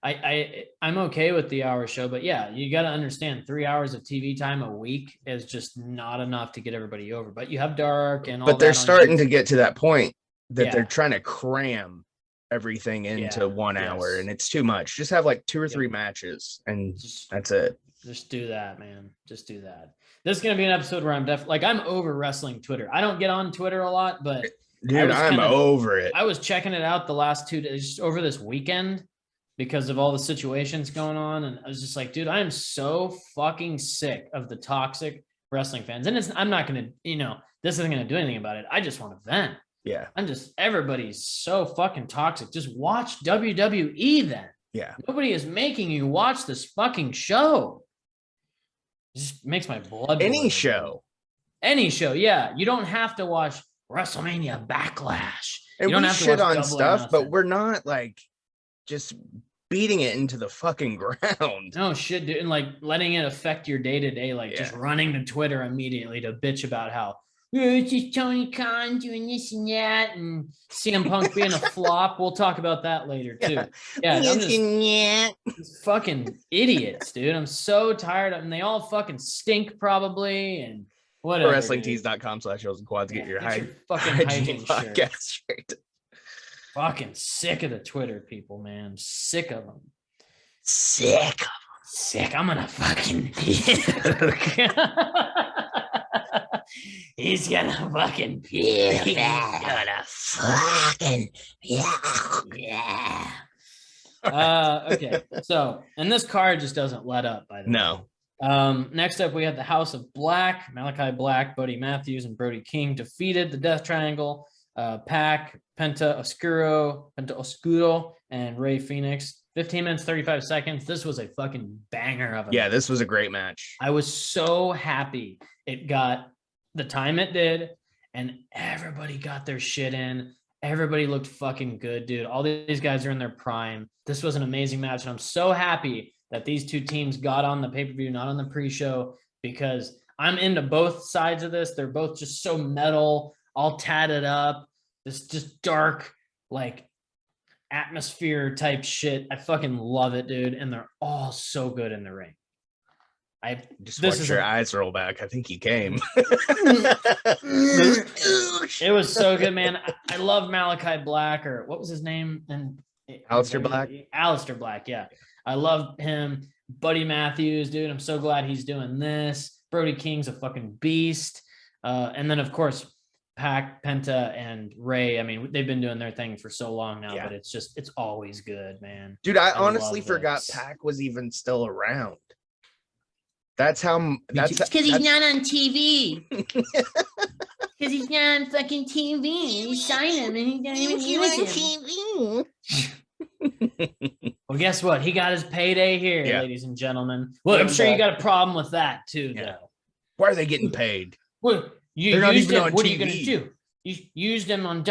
S1: I'm okay with the hour show, but yeah, you got to understand 3 hours of TV time a week is just not enough to get everybody over. But you have dark and all.
S6: But they're
S1: that on
S6: starting
S1: TV.
S6: to get to that point that
S1: Yeah.
S6: they're trying to cram everything into
S1: Yeah.
S6: 1 hour,
S1: Yes.
S6: and it's too much. Just have like 2 or 3 matches, and
S1: Just,
S6: that's it.
S1: just do that, man. Just do that. This is going to be an episode where I'm definitely I'm over wrestling Twitter. I don't get on Twitter a lot, but
S6: Dude,
S1: was
S6: I'm
S1: kinda-
S6: over it.
S1: I was checking it out the last 2 days, just over this weekend, because of all the situations going on. And I was just like, dude, I am so fucking sick of the toxic wrestling fans. And I'm not going to, this isn't going to do anything about it. I just want to vent.
S6: Yeah.
S1: Everybody's so fucking toxic. Just watch WWE then.
S6: Yeah.
S1: Nobody is making you watch this fucking show. It just makes my blood
S6: Any
S1: boil,
S6: show.
S1: dude. Any show, yeah. You don't have to watch WrestleMania Backlash.
S6: And
S1: you don't
S6: we
S1: have to
S6: shit
S1: watch
S6: on
S1: Double or
S6: stuff, but
S1: Nothing.
S6: we're not like just beating it into the fucking ground.
S1: No shit, dude. And like letting it affect your day to day, like just
S6: Yeah.
S1: running to Twitter immediately to bitch about how it's just Tony Khan doing this and that, and CM Punk being a flop. We'll talk about that later too. Yeah, I'm just fucking idiots, dude. I'm so tired of them. They all fucking stink probably, and whatever.
S6: WrestlingTees.com/Shows and Quads. Get your
S1: fucking
S6: hygiene
S1: hygiene shirt.
S6: podcast straight.
S1: Fucking sick of the Twitter people, man. Sick of them.
S5: Sick.
S1: Sick. I'm gonna fucking puke. He's gonna fucking puke.
S5: He's gonna fucking
S1: Yeah. Okay. So, and this card just doesn't let up, by the way.
S6: No.
S1: Next up, we have the House of Black. Malachi Black, Buddy Matthews, and Brody King defeated the Death Triangle. Pac, Penta Oscuro, and Ray Phoenix. 15 minutes, 35 seconds. This was a fucking banger of a match.
S6: This was a great match.
S1: I was so happy it got the time it did, and everybody got their shit in. Everybody looked fucking good, dude. All these guys are in their prime. This was an amazing match, and I'm so happy that these two teams got on the pay-per-view, not on the pre-show, because I'm into both sides of this. They're both just so metal, all tatted up, this just dark, like, atmosphere type shit. I fucking love it, dude. And they're all so good in the ring.
S6: Just watch your eyes roll back. I think he came.
S1: It was so good, man. I love Malachi Black, or what was his name? And
S6: Aleister Black.
S1: Aleister Black, yeah. I love him. Buddy Matthews, dude. I'm so glad he's doing this. Brody King's a fucking beast. And then, of course, Pac, Penta, and Ray. I mean, they've been doing their thing for so long now, but it's always good, man.
S6: Dude, I honestly forgot Pac was even still around. That's
S5: because he's not on TV. Because he's not on fucking TV. You sign him and he doesn't even use
S1: TV. Well, guess what? He got his payday here, ladies and gentlemen. Well, I'm sure you got a problem with that too, though.
S6: Why are they getting paid?
S1: Well, you used him. What are you going to do? You used him on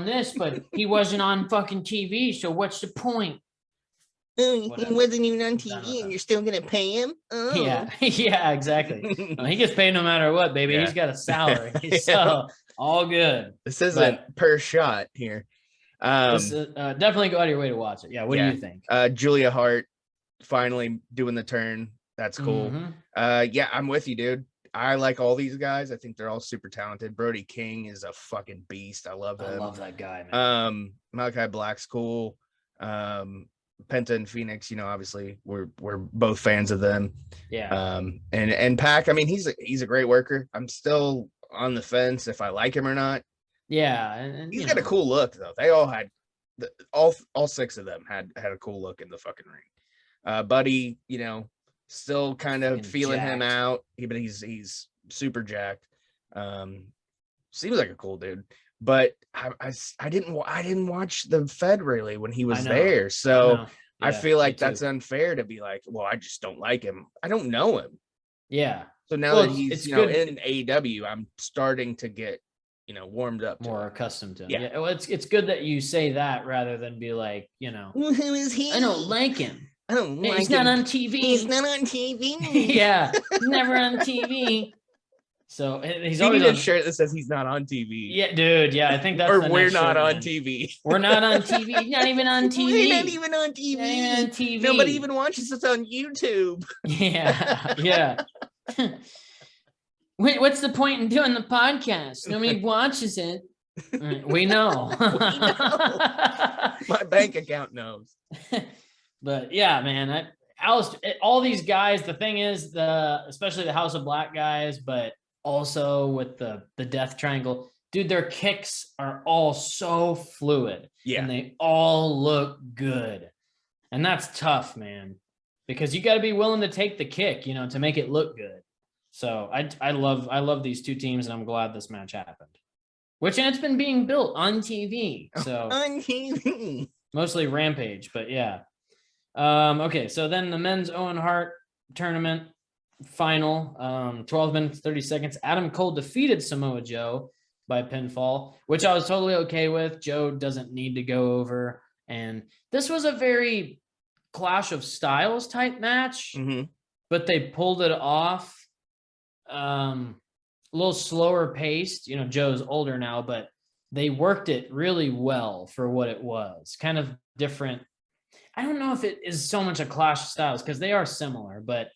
S1: this, but he wasn't on fucking TV. So what's the point?
S5: He wasn't even on TV, and you're still gonna pay him. Oh.
S1: Yeah, exactly. He gets paid no matter what, baby. He's got a salary, so all good.
S6: This isn't per shot here.
S1: Definitely go out of your way to watch it. Yeah, what do you think?
S6: Julia Hart finally doing the turn. That's cool. Mm-hmm. I'm with you, dude. I like all these guys. I think they're all super talented. Brody King is a fucking beast. I love him.
S1: I love that guy, man.
S6: Malachi Black's cool. Penta and Phoenix, obviously we're both fans of them.
S1: Yeah.
S6: And Pac, I mean, he's a great worker. I'm still on the fence if I like him or not.
S1: Yeah, and
S6: he's got a cool look though. They all had all six of them had a cool look in the fucking ring. Buddy, still kind of feeling jacked. Him out. But he's super jacked. Seems like a cool dude. But I didn't watch the Fed really when he was there. So I feel like that's unfair to be like, well, I just don't like him. I don't know him.
S1: Yeah.
S6: So now that he's in AEW, I'm starting to get warmed up,
S1: more accustomed to him. Yeah. Well, it's good that you say that rather than be like,
S5: who is he?
S1: I don't like him.
S5: I don't like him.
S1: He's not on TV.
S5: He's not on TV.
S1: Yeah, never on TV. So he's
S6: you
S1: always
S6: need
S1: on
S6: a shirt that says he's not on TV.
S1: Yeah, dude. Yeah, I think that's
S6: or
S1: the
S6: we're
S1: next
S6: not
S1: shirt,
S6: on
S1: man.
S6: TV.
S1: We're not on TV. Not even on TV.
S5: We're not even on TV.
S1: Not even on TV.
S6: Nobody even watches us on YouTube.
S1: Yeah. Wait, what's the point in doing the podcast? Nobody watches it. We know.
S6: My bank account knows.
S1: But yeah, man, all these guys. The thing is, especially the House of Black guys, but also with the Death Triangle, dude, their kicks are all so fluid, and they all look good, and that's tough, man, because you got to be willing to take the kick, to make it look good. So I love these two teams, and I'm glad this match happened. And it's been being built on TV, so
S5: on TV,
S1: mostly Rampage, but yeah. Okay, so then the men's Owen Hart tournament final, 12 minutes 30 seconds. Adam Cole defeated Samoa Joe by pinfall, which I was totally okay with. Joe doesn't need to go over, and this was a very Clash of Styles type match, but they pulled it off a little slower paced. You know, Joe's older now, but they worked it really well for what it was. Kind of different. I don't know if it is so much a Clash of Styles because they are similar, but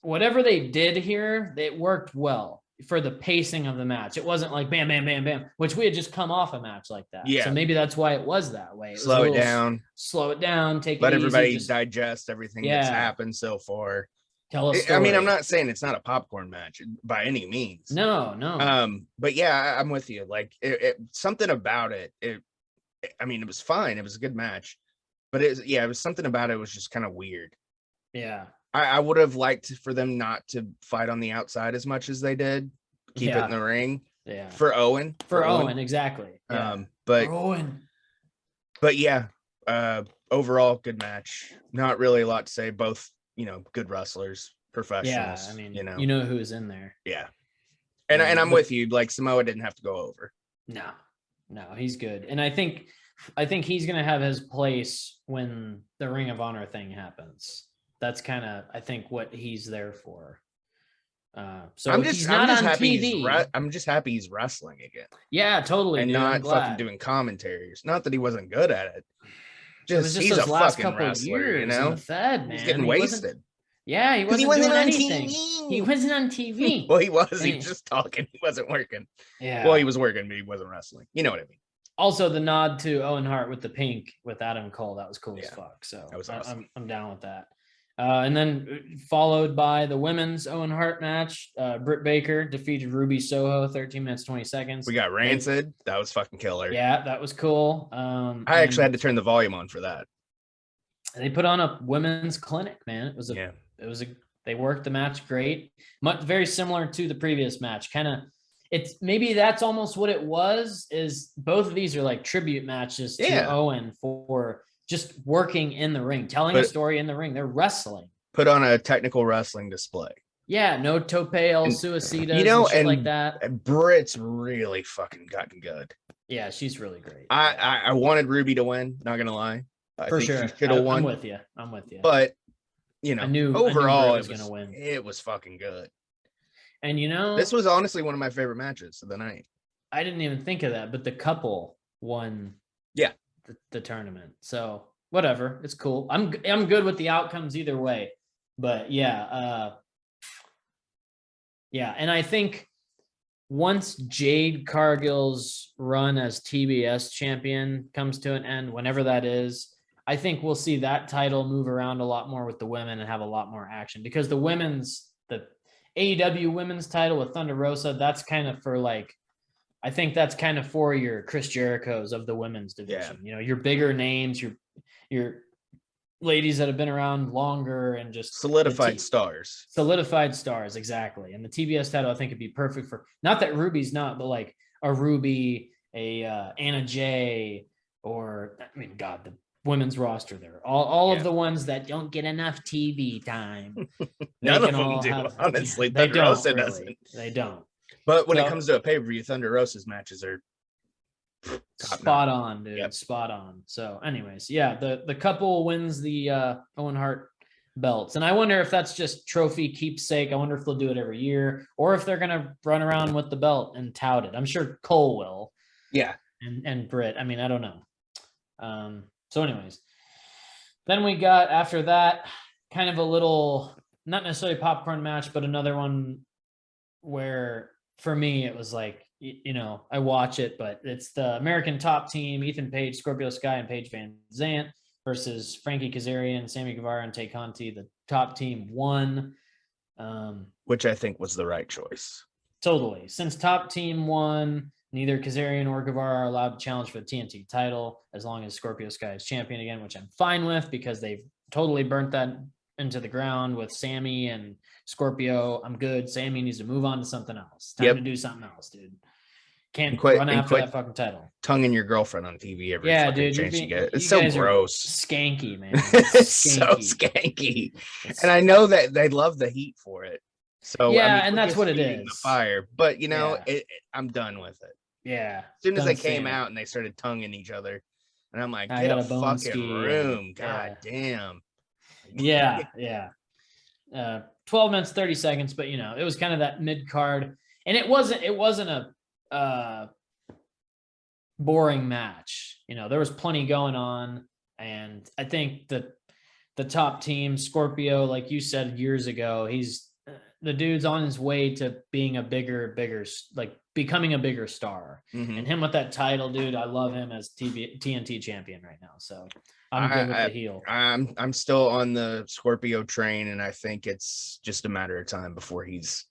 S1: whatever they did here, it worked well for the pacing of the match. It wasn't like bam, bam, bam, bam, which we had just come off a match like that.
S6: Yeah.
S1: So maybe that's why it was that way.
S6: Slow it down.
S1: Slow it down. Take
S6: Let
S1: it easy.
S6: everybody
S1: Just
S6: digest everything that's happened so far.
S1: tell a story.
S6: I mean, I'm not saying it's not a popcorn match by any means.
S1: No.
S6: But yeah, I'm with you. Like something about it. I mean, it was fine. It was a good match, but it was something about it was just kind of weird.
S1: Yeah.
S6: I would have liked for them not to fight on the outside as much as they did. Keep it in the ring.
S1: Yeah.
S6: For Owen.
S1: For Owen, exactly.
S6: Yeah.
S1: For Owen.
S6: But yeah, overall good match. Not really a lot to say. Both, good wrestlers, professionals.
S1: Yeah, I mean, you know who's in there.
S6: Yeah. And I'm with you. Like Samoa didn't have to go over.
S1: No, he's good. And I think he's gonna have his place when the Ring of Honor thing happens. That's kind of, I think, what he's there for. So he's not on TV.
S6: I'm just happy he's wrestling again.
S1: Yeah, totally.
S6: And
S1: dude,
S6: not fucking doing commentaries. Not that he wasn't good at it. Just
S1: he's
S6: a
S1: last
S6: fucking
S1: couple
S6: wrestler,
S1: years
S6: you know?
S1: in the Fed, man.
S6: He's getting wasted.
S1: Yeah, he wasn't doing anything. He wasn't on TV.
S6: Well, he was. He was just talking. He wasn't working.
S1: Yeah.
S6: Well, he was working, but he wasn't wrestling. You know what I mean?
S1: Also, the nod to Owen Hart with the pink with Adam Cole, that was cool as fuck. So
S6: that was awesome.
S1: I'm down with that. And then followed by the women's Owen Hart match. Britt Baker defeated Ruby Soho, 13 minutes, 20 seconds.
S6: We got Rancid. That was fucking killer.
S1: Yeah, that was cool.
S6: I actually had to turn the volume on for that.
S1: They put on a women's clinic, man. It was they worked the match great. Very similar to the previous match. It's maybe that's almost what it was, is both of these are like tribute matches to Owen for just working in the ring, telling a story in the ring. They're wrestling.
S6: Put on a technical wrestling display.
S1: Yeah, no tope el suicidas, and shit like that.
S6: Britt's really fucking gotten good.
S1: Yeah, she's really great.
S6: I wanted Ruby to win, not gonna lie. I think
S1: sure.
S6: She should have won.
S1: I'm with you.
S6: But
S1: I knew
S6: overall
S1: was gonna win.
S6: It was fucking good.
S1: And
S6: this was honestly one of my favorite matches of the night.
S1: I didn't even think of that, but the couple won.
S6: Yeah.
S1: The tournament. So whatever, it's cool. I'm good with the outcomes either way. But yeah, and I think once Jade Cargill's run as TBS champion comes to an end, whenever that is, I think we'll see that title move around a lot more with the women and have a lot more action, because the AEW women's title with Thunder Rosa, that's kind of for I think that's kind of for your Chris Jericho's of the women's division.
S6: Yeah.
S1: Your bigger names, your ladies that have been around longer and just
S6: solidified stars.
S1: Solidified stars, exactly. And the TBS title, I think, would be perfect for, not that Ruby's not, but like a Ruby, a Anna Jay, or God, the women's roster there. All of the ones that don't get enough TV time.
S6: None of them do, honestly.
S1: They
S6: Thunder Rosa doesn't.
S1: They don't.
S6: But when it comes to a pay-per-view, Thunder Rosa's matches are
S1: spot on, dude. Yep. Spot on. So anyways, yeah, the couple wins the Owen Hart belts. And I wonder if that's just trophy keepsake. I wonder if they'll do it every year, or if they're going to run around with the belt and tout it. I'm sure Cole will.
S6: Yeah.
S1: And Britt. I don't know. So anyways, then we got, after that, kind of a little, not necessarily popcorn match, but another one where for me, it was like, I watch it, but it's the American Top Team, Ethan Page, Scorpio Sky, and Paige Van Zant versus Frankie Kazarian, Sammy Guevara, and Tay Conti. The Top Team won.
S6: Which I think was the right choice.
S1: Totally. Since Top Team won, neither Kazarian or Guevara are allowed to challenge for the TNT title as long as Scorpio Sky is champion again, which I'm fine with, because they've totally burnt that into the ground with Sammy and Scorpio. I'm good. Sammy needs to move on to something else. Time to do something else, dude. Can't
S6: quit-
S1: run
S6: and
S1: after
S6: quit
S1: that fucking title.
S6: tonguing your girlfriend on TV every
S1: Yeah,
S6: fucking
S1: dude,
S6: chance you get. It's
S1: you
S6: so
S1: guys are
S6: gross.
S1: skanky, man.
S6: It's so skanky.
S1: It's-
S6: And I know that they love the heat for it. So
S1: Yeah,
S6: I mean,
S1: and
S6: we're
S1: that's
S6: just
S1: what it
S6: feeding the
S1: is.
S6: fire. But you know,
S1: Yeah.
S6: I'm done with it.
S1: Yeah.
S6: As soon as they
S1: done
S6: came
S1: seeing it.
S6: out and they started tonguing each other, and I'm like,
S1: I
S6: get
S1: got
S6: a
S1: a bone
S6: fucking
S1: ski,
S6: room.
S1: yeah.
S6: God damn.
S1: Yeah, yeah. 12 minutes, 30 seconds, but it was kind of that mid card, and it wasn't a boring match. There was plenty going on, and I think that the top team, Scorpio, like you said years ago, he's the dude's on his way to being a bigger, like becoming a bigger star.
S6: Mhm.
S1: And him with that title, dude, I love him as TNT champion right now. So I'm good with the heel.
S6: I'm still on the Scorpio train, and I think it's just a matter of time before he's.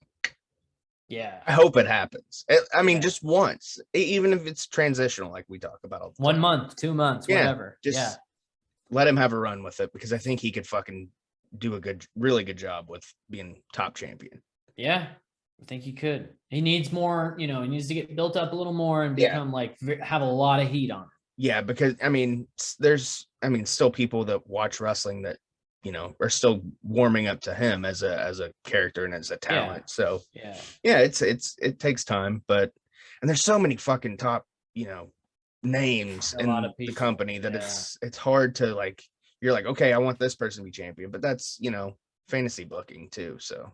S1: Yeah.
S6: I hope it happens. I mean,
S1: Yeah.
S6: just once, even if it's transitional, like we talk about all the
S1: 1
S6: time.
S1: month, 2 months,
S6: Yeah,
S1: whatever.
S6: just let him have a run with it, because I think he could fucking do a really good job with being top champion.
S1: Yeah. I think he could. He needs more, he needs to get built up a little more and
S6: Yeah.
S1: become have a lot of heat on him.
S6: Yeah, because I mean, there's still people that watch wrestling that are still warming up to him as a character and as a talent. So yeah, it takes time, and there's so many fucking top names in the company that it's hard to like. You're like, okay, I want this person to be champion, but that's fantasy booking too. So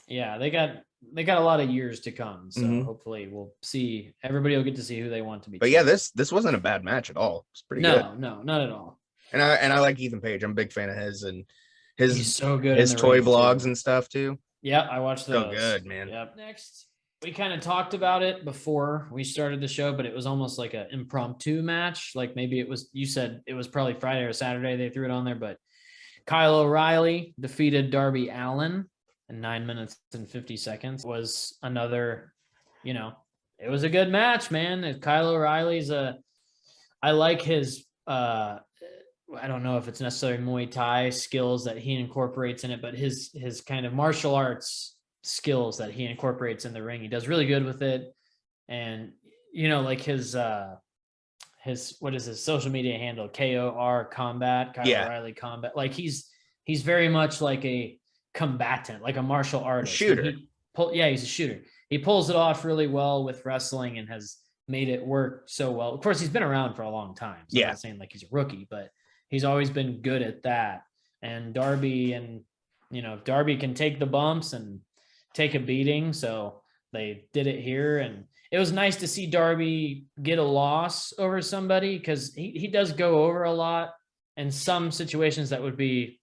S1: yeah, they got a lot of years to come. So
S6: Mhm.
S1: hopefully we'll see. Everybody will get to see who they want to be.
S6: But yeah, this wasn't a bad match at all. It's pretty good.
S1: No, not at all.
S6: And I like Ethan Page. I'm a big fan of his, and
S1: He's
S6: his
S1: so good.
S6: his
S1: in the
S6: toy
S1: ring,
S6: vlogs
S1: too.
S6: and stuff too.
S1: Yeah, I watched those.
S6: So good, man.
S1: Yep. Next, we kind of talked about it before we started the show, but it was almost like an impromptu match. Like maybe you said it was probably Friday or Saturday they threw it on there, but Kyle O'Reilly defeated Darby Allin in 9 minutes and 50 seconds. Was another, it was a good match, man. Kyle O'Reilly's I like his I don't know if it's necessarily Muay Thai skills that he incorporates in it, but his kind of martial arts skills that he incorporates in the ring, he does really good with it. And like his what is his social media handle, KOR Combat, Kyle O'Reilly Combat. Like he's very much like a combatant, like a martial artist.
S6: Shooter.
S1: He's a shooter. He pulls it off really well with wrestling and has made it work so well. Of course, he's been around for a long time. So I'm not saying like he's a rookie, but he's always been good at that. And Darby can take the bumps and take a beating. So they did it here. And it was nice to see Darby get a loss over somebody, because he does go over a lot in some situations that would be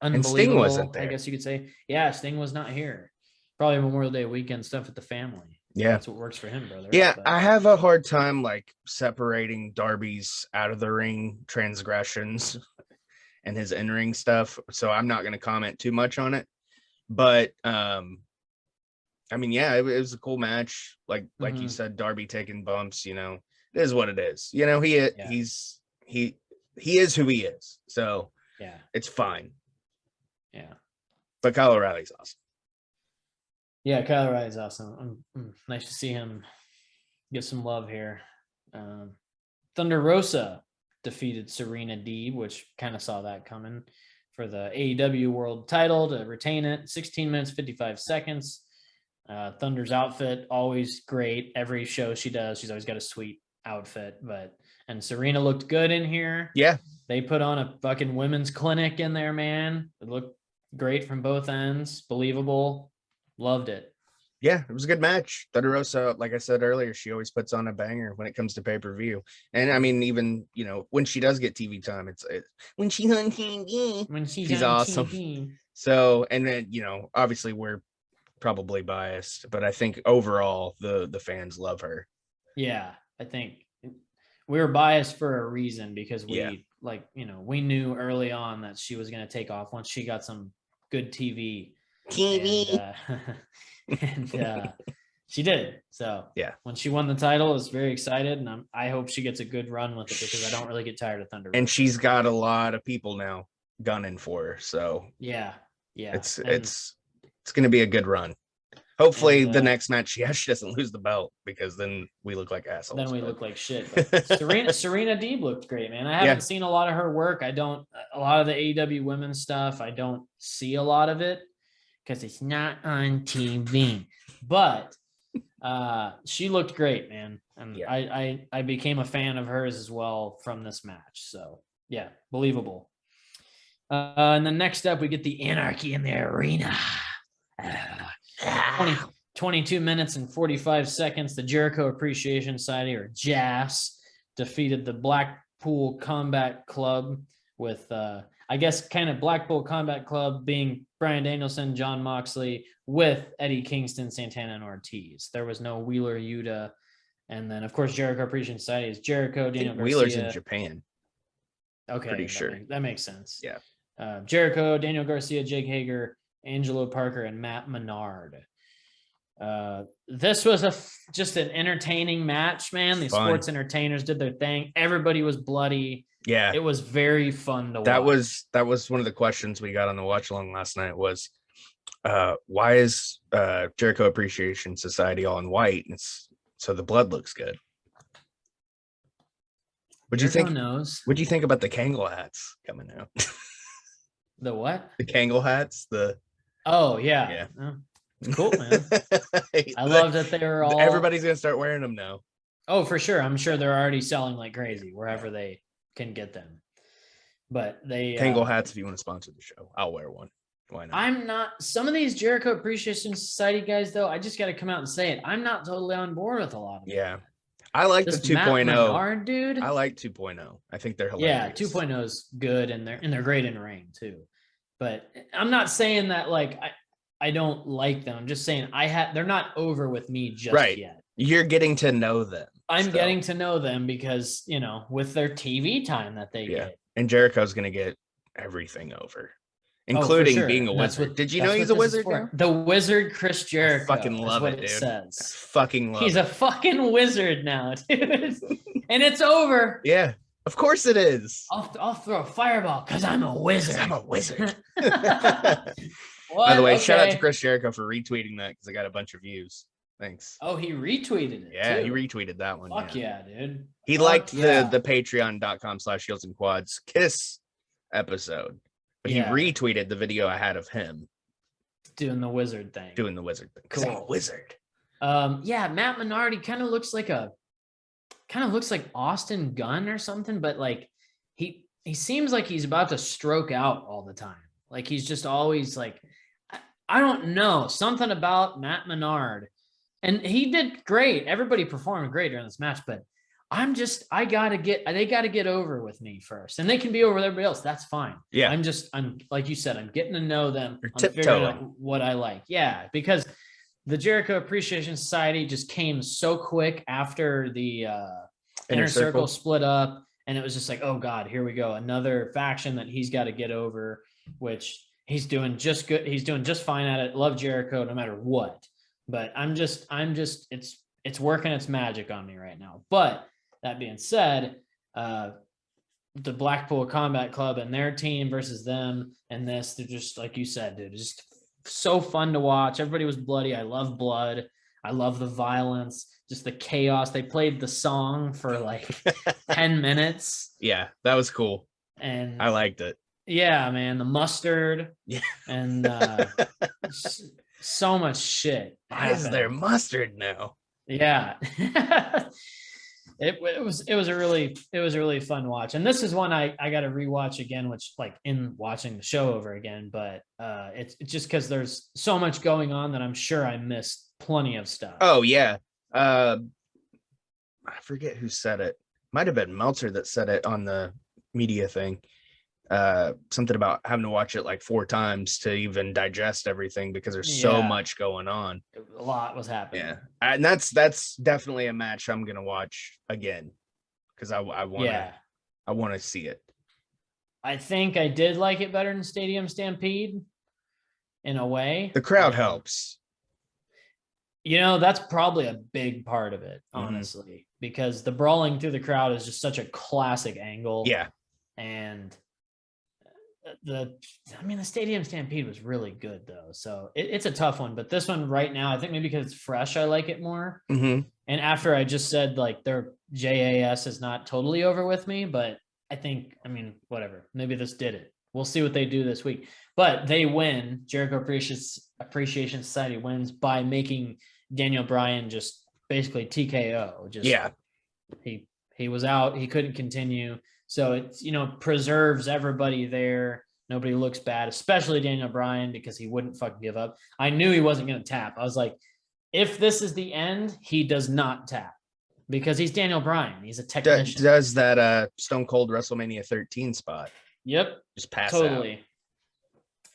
S1: unbelievable.
S6: And Sting wasn't there.
S1: I guess you could say. Yeah, Sting was not here. Probably Memorial Day weekend stuff with the family.
S6: Yeah.
S1: That's what works for him, brother.
S6: Yeah,
S1: But
S6: I have a hard time like separating Darby's out of the ring transgressions and his in-ring stuff, so I'm not going to comment too much on it. But I mean, yeah, it was a cool match. Like you said, Darby taking bumps, it is what it is. He is who he is. So
S1: yeah,
S6: it's fine.
S1: Yeah.
S6: But Kyle O'Reilly's awesome.
S1: Yeah, Kyle O'Reilly's awesome. Nice to see him get some love here. Thunder Rosa defeated Serena Deeb, which kind of saw that coming, for the AEW World Title to retain it. 16 minutes, 55 seconds. Thunder's outfit, always great. Every show she does, she's always got a sweet outfit. And Serena looked good in here.
S6: Yeah.
S1: They put on a fucking women's clinic in there, man. It looked great from both ends. Believable. Loved it.
S6: Yeah, it was a good match. Thunder Rosa, like I said earlier, she always puts on a banger when it comes to pay-per-view. And I mean, even, when she does get TV time, it's when she's on TV.
S1: When she's
S6: awesome.
S1: TV.
S6: So, and then, obviously we're probably biased, but I think overall the fans love her.
S1: Yeah, I think we were biased for a reason, because we we knew early on that she was going to take off once she got some good TV. And she did. So
S6: yeah,
S1: when she won the title, I was very excited, and I hope she gets a good run with it, because I don't really get tired of Thunder.
S6: And she's got a lot of people now gunning for her. So
S1: yeah,
S6: it's going to be a good run. Hopefully,
S1: And,
S6: the next match she doesn't lose the belt, because then we look like assholes.
S1: Then we look like shit. But Serena Deeb looked great, man. I haven't seen a lot of her work. A lot of the AEW women's stuff. I don't see a lot of it because it's not on TV. But she looked great, man. And I became a fan of hers as well from this match. So yeah, believable. And then next up, we get the Anarchy in the arena. 22 minutes and 45 seconds. The Jericho Appreciation Society, or JAS, defeated the Blackpool Combat Club with, I guess, kind of Blackpool Combat Club being Bryan Danielson, Jon Moxley, with Eddie Kingston, Santana, and Ortiz. There was no Wheeler Yuta. And then, of course, Jericho Appreciation Society is Jericho, Daniel Garcia.
S6: Wheeler's in Japan.
S1: Okay.
S6: Pretty sure.
S1: That makes sense.
S6: Yeah.
S1: Jericho, Daniel Garcia, Jake Hager, Angelo Parker, and Matt Menard. This was just an entertaining match, man. These sports entertainers did their thing. Everybody was bloody.
S6: Yeah,
S1: it was very fun to watch.
S6: That was one of the questions we got on the watch along last night was, why is Jericho Appreciation Society all in white? So the blood looks good. What'd you think? What'd you think about the Kangol hats coming out?
S1: The what?
S6: The Kangol hats.
S1: Oh yeah. Oh, it's cool, man. I love that they were all.
S6: Everybody's gonna start wearing them now.
S1: Oh, for sure. I'm sure they're already selling like crazy wherever they can get them. But they
S6: Kangol hats. If you want to sponsor the show, I'll wear one. Why not?
S1: I'm not. Some of these Jericho Appreciation Society guys, though, I just got to come out and say it. I'm not totally on board with a lot of them.
S6: Yeah. I like the 2.0.
S1: Menard, dude.
S6: I like 2.0. I think they're hilarious.
S1: Yeah, 2.0 is good, and they're great in ring too. But I'm not saying that like I don't like them. I'm just saying they're not over with me just yet.
S6: You're getting to know them.
S1: I'm getting to know them because, with their TV time that they get.
S6: And Jericho's going to get everything over, including being a wizard. Did you know he's a wizard now?
S1: The wizard Chris Jericho.
S6: I fucking love it, dude.
S1: Says.
S6: Fucking love
S1: He's a fucking wizard now, dude. And it's over.
S6: Yeah. Of course it is.
S1: I'll throw a fireball because I'm a wizard.
S6: I'm a wizard. By the way, shout out to Chris Jericho for retweeting that because I got a bunch of views. Thanks.
S1: Oh, he retweeted it.
S6: Yeah,
S1: too.
S6: he retweeted that one.
S1: Fuck yeah, dude.
S6: He liked the patreon.com/Shields and Quads Kiss episode, but he retweeted the video I had of him
S1: doing the wizard thing.
S6: Cool. I'm a wizard.
S1: Yeah, Matt Menard, kind of looks like Austin Gunn or something, but like he seems like he's about to stroke out all the time. Like he's just always like, I don't know, something about Matt Menard. And he did great. Everybody performed great during this match, but they got to get over with me first. And they can be over with everybody else. That's fine.
S6: Yeah.
S1: I'm like you said, I'm getting to know them. I'm figuring out what I like. Yeah. Because the Jericho Appreciation Society just came so quick after the Inner Circle split up. And it was just like, oh God, here we go. Another faction that he's got to get over, which he's doing just good. He's doing just fine at it. Love Jericho no matter what. But it's working its magic on me right now. But that being said, the Blackpool Combat Club and their team versus them and this, they're just, like you said, dude, just so fun to watch. Everybody was bloody. I love blood. I love the violence, just the chaos. They played the song for like 10 minutes.
S6: Yeah, that was cool.
S1: And
S6: I liked it.
S1: Yeah, man, the mustard. Yeah. And so much shit.
S6: Why is there mustard now?
S1: Yeah. It was a really fun watch. And this is one I got to rewatch again, which like in watching the show over again, but it's just because there's so much going on that I'm sure I missed plenty of stuff.
S6: Oh yeah. I forget who said it. Might have been Meltzer that said it on the media thing. Something about having to watch it like 4 times to even digest everything because there's so much going on.
S1: A lot was happening.
S6: Yeah, and that's definitely a match I'm gonna watch again because I want to see it.
S1: I think I did like it better than Stadium Stampede in a way.
S6: The crowd helps.
S1: That's probably a big part of it, honestly, because the brawling through the crowd is just such a classic angle.
S6: Yeah,
S1: and the Stadium Stampede was really good though. So it's a tough one, but this one right now, I think maybe because it's fresh, I like it more.
S6: Mm-hmm.
S1: And after I just said like their JAS is not totally over with me, but I think, whatever, maybe this did it. We'll see what they do this week, but they win. Jericho Appreciation Society wins by making Daniel Bryan just basically TKO. He was out. He couldn't continue. So it's, preserves everybody there. Nobody looks bad, especially Daniel Bryan, because he wouldn't fucking give up. I knew he wasn't going to tap. I was like, if this is the end, he does not tap because he's Daniel Bryan. He's a technician.
S6: Does that Stone Cold WrestleMania 13 spot.
S1: Yep.
S6: Just pass
S1: totally.
S6: out.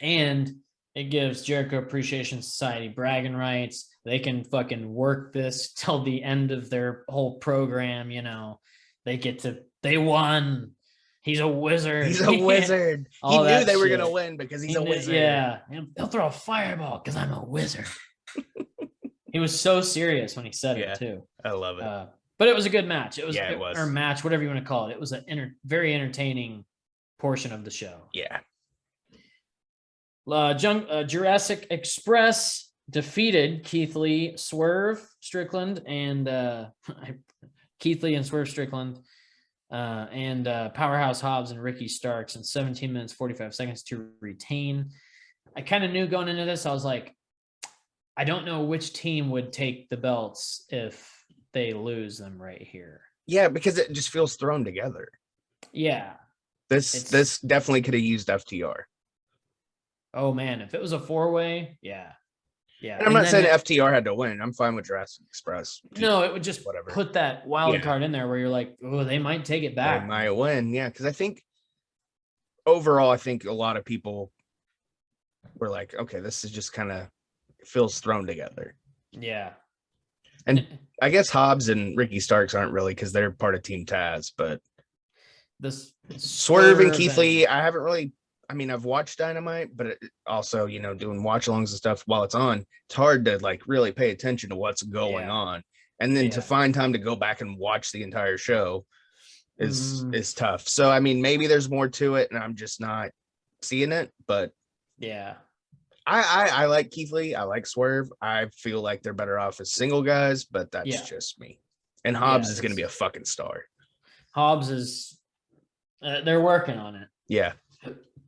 S1: And it gives Jericho Appreciation Society bragging rights. They can fucking work this till the end of their whole program. They won. He's a wizard.
S6: He's a wizard. He knew they were going to win because he's a wizard.
S1: Yeah. He'll throw a fireball because I'm a wizard. He was so serious when he said it too.
S6: I love it.
S1: But it was a good match. It was.
S6: Or
S1: match, whatever you want to call it. It was a very entertaining portion of the show.
S6: Yeah.
S1: Jurassic Express defeated Keith Lee, Swerve Strickland, and Keith Lee and Swerve Strickland, and Powerhouse Hobbs and Ricky Starks in 17 minutes 45 seconds to retain. I kind of knew going into this, I was like, I don't know which team would take the belts if they lose them right here.
S6: Yeah, because it just feels thrown together.
S1: Yeah.
S6: This definitely could have used FTR.
S1: Oh man, if it was a 4-way, yeah.
S6: And I'm not saying FTR had to win. I'm fine with Jurassic Express.
S1: No, it would just put that wild card in there where you're like, oh, they might take it back.
S6: They might win, yeah. Because I think overall, a lot of people were like, okay, this is just kind of feels thrown together.
S1: Yeah.
S6: And I guess Hobbs and Ricky Starks aren't really because they're part of Team Taz, but
S1: this
S6: Swerve and Keith Lee, I haven't really. I've watched Dynamite, but also, doing watch-alongs and stuff while it's on, it's hard to really pay attention to what's going on. And then to find time to go back and watch the entire show is tough. So, maybe there's more to it and I'm just not seeing it, but
S1: yeah,
S6: I like Keith Lee. I like Swerve. I feel like they're better off as single guys, but that's just me. And Hobbs is going to be a fucking star.
S1: Hobbs is, they're working on it.
S6: Yeah.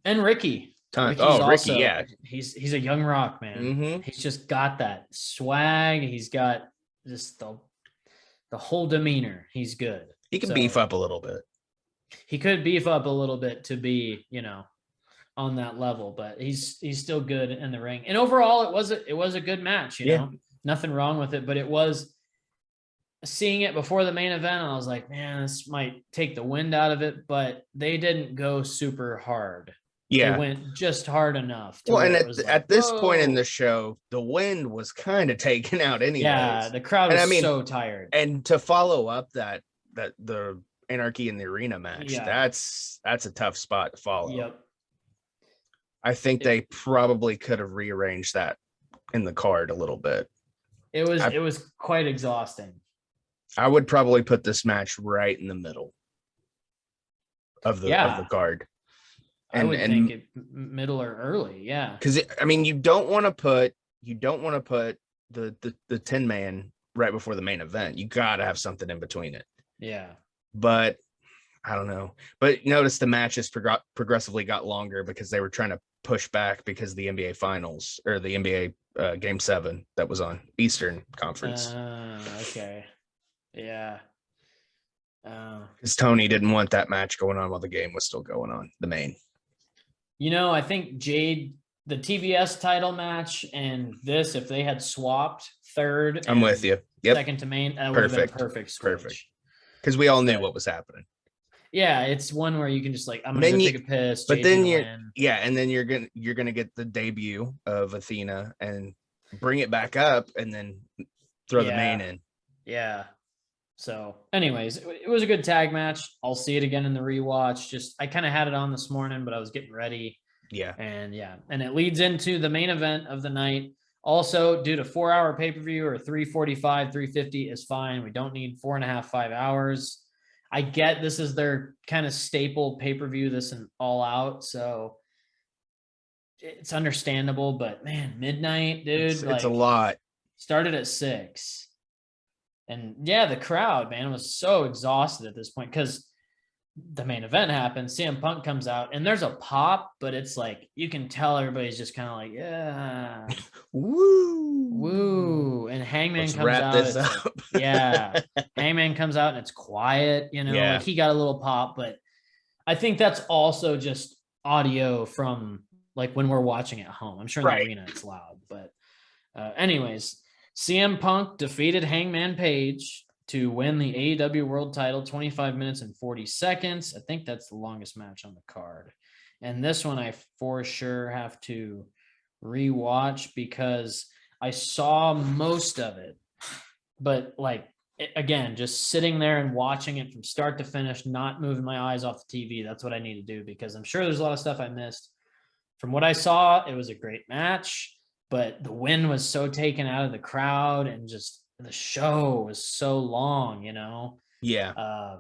S1: And Ricky.
S6: Ricky, yeah.
S1: He's a young rock, man.
S6: Mm-hmm.
S1: He's just got that swag. He's got just the whole demeanor. He's good.
S6: He can beef up a little bit.
S1: He could beef up a little bit to be, on that level, but he's still good in the ring. And overall, it was a good match, you know. Nothing wrong with it, but it was seeing it before the main event. I was like, man, this might take the wind out of it, but they didn't go super hard.
S6: Yeah.
S1: They went just hard enough.
S6: Well, and at this point in the show, the wind was kind of taken out anyways.
S1: Yeah, the crowd was so tired.
S6: And to follow up that the Anarchy in the Arena match, that's a tough spot to follow.
S1: Yep.
S6: I think they probably could have rearranged that in the card a little bit.
S1: It was quite exhausting.
S6: I would probably put this match right in the middle of the card.
S1: I would think it middle or early, yeah.
S6: Because you don't want to put the 10-man right before the main event. You got to have something in between it.
S1: Yeah.
S6: But I don't know. But notice the matches progressively got longer because they were trying to push back because the NBA Finals or the NBA Game 7 that was on Eastern Conference.
S1: Okay. Yeah.
S6: Because Tony didn't want that match going on while the game was still going on, the main.
S1: I think Jade, the TBS title match and this, if they had swapped third,
S6: I'm with you. Yep.
S1: Second to main, that would have been a perfect switch.
S6: Perfect. Because we all knew what was happening.
S1: Yeah, it's one where you can just I'm gonna take a piss.
S6: But then you're gonna get the debut of Athena and bring it back up and then throw the main in.
S1: Yeah. So, anyways, it was a good tag match. I'll see it again in the rewatch. I kind of had it on this morning, but I was getting ready.
S6: Yeah.
S1: And it leads into the main event of the night. Also, due to 4-hour pay-per-view or 345, 350 is fine. We don't need 4.5, 5 hours. I get this is their kind of staple pay-per-view, this and All Out. So it's understandable, but man, midnight, dude,
S6: It's a lot.
S1: Started at 6. And yeah, the crowd, man, was so exhausted at this point because the main event happens. CM Punk comes out and there's a pop, but it's like you can tell everybody's just kind of like, yeah, woo. And Hangman
S6: Let's
S1: comes
S6: wrap
S1: out.
S6: this
S1: It's
S6: up.
S1: like, yeah, Hangman comes out and it's quiet,
S6: Yeah.
S1: like he got a little pop, but I think that's also just audio from like when we're watching at home. I'm sure in the arena it's loud, but anyways, CM Punk defeated Hangman Page to win the AEW World Title, 25 minutes and 40 seconds. I think that's the longest match on the card. And this one I for sure have to rewatch because I saw most of it. But like, again, just sitting there and watching it from start to finish, not moving my eyes off the TV. That's what I need to do because I'm sure there's a lot of stuff I missed. From what I saw, it was a great match, but the win was so taken out of the crowd and just the show was so long,
S6: Yeah.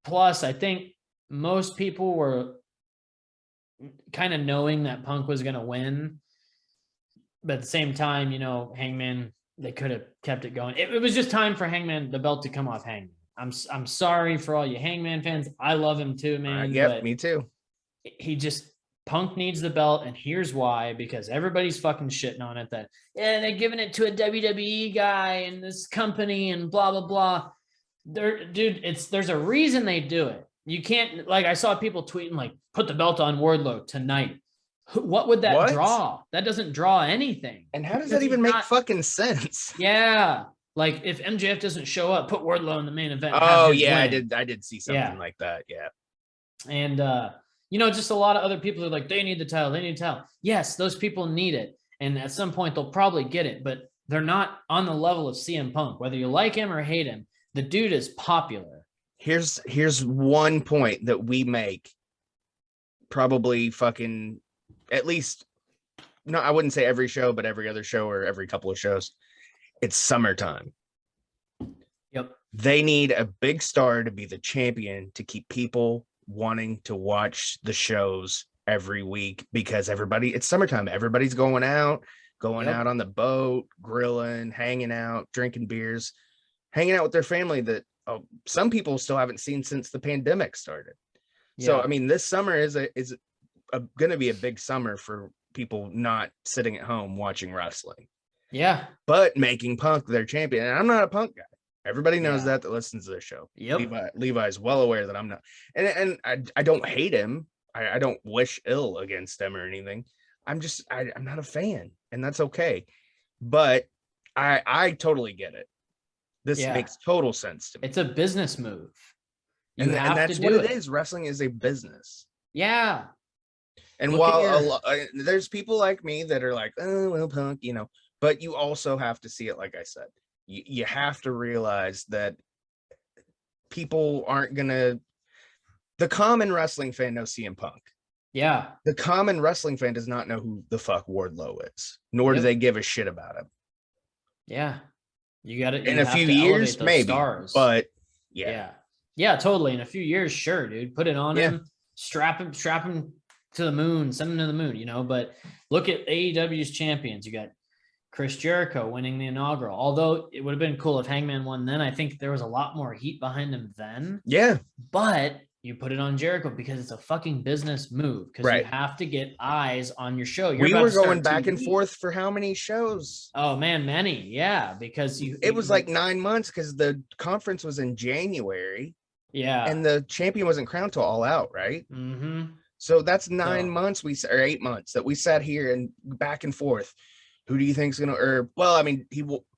S1: Plus, I think most people were kind of knowing that Punk was going to win. But at the same time, Hangman, they could have kept it going. It was just time for Hangman, the belt to come off Hangman. I'm sorry for all you Hangman fans. I love him too, man.
S6: Yep, me too.
S1: Punk needs the belt, and here's why, because everybody's fucking shitting on it that, they're giving it to a WWE guy and this company and blah, blah, blah. There's a reason they do it. You can't, like, I saw people tweeting, like, put the belt on Wardlow tonight. What would that draw? That doesn't draw anything.
S6: And how does that even make fucking sense?
S1: Yeah. Like, if MJF doesn't show up, put Wardlow in the main event.
S6: Oh, yeah, I did see something like that, yeah.
S1: And, just a lot of other people are like, they need the title. Yes, those people need it. And at some point, they'll probably get it, but they're not on the level of CM Punk. Whether you like him or hate him, the dude is popular.
S6: Here's one point that we make probably fucking at least, no, I wouldn't say every show, but every other show or every couple of shows. It's summertime.
S1: Yep.
S6: They need a big star to be the champion to keep people wanting to watch the shows every week because it's summertime. Everybody's going out on the boat, grilling, hanging out, drinking beers, hanging out with their family that some people still haven't seen since the pandemic started. Yeah. So, I mean, this summer is going to be a big summer for people not sitting at home watching wrestling.
S1: Yeah.
S6: But making Punk their champion. And I'm not a Punk guy. Everybody knows that listens to this show.
S1: Yep.
S6: Levi's well aware that I'm not. And I don't hate him. I don't wish ill against him or anything. I'm not a fan, and that's okay. But I totally get it. This makes total sense to me.
S1: It's a business move.
S6: And that's what it is. Wrestling is a business.
S1: Yeah.
S6: And while there's people like me that are like, oh, well, Punk, but you also have to see it, like I said. You have to realize that people aren't gonna. The common wrestling fan knows CM Punk.
S1: Yeah.
S6: The common wrestling fan does not know who the fuck Wardlow is, nor do they give a shit about him.
S1: Yeah. You got it.
S6: In a few years, maybe. Stars. But
S1: yeah, totally. In a few years, sure, dude. Put it on him, strap him to the moon, send him to the moon. But look at AEW's champions. You got Chris Jericho winning the inaugural. Although it would have been cool if Hangman won then. I think there was a lot more heat behind him then.
S6: Yeah.
S1: But you put it on Jericho because it's a fucking business move. Because you have to get eyes on your show.
S6: We were going back and forth for how many shows?
S1: Oh man, many. Yeah. Because
S6: it was like 9 months because the conference was in January.
S1: Yeah.
S6: And the champion wasn't crowned till All Out, right?
S1: Mm-hmm.
S6: So that's 9 months or 8 months that we sat here and back and forth. Who do you think's gonna?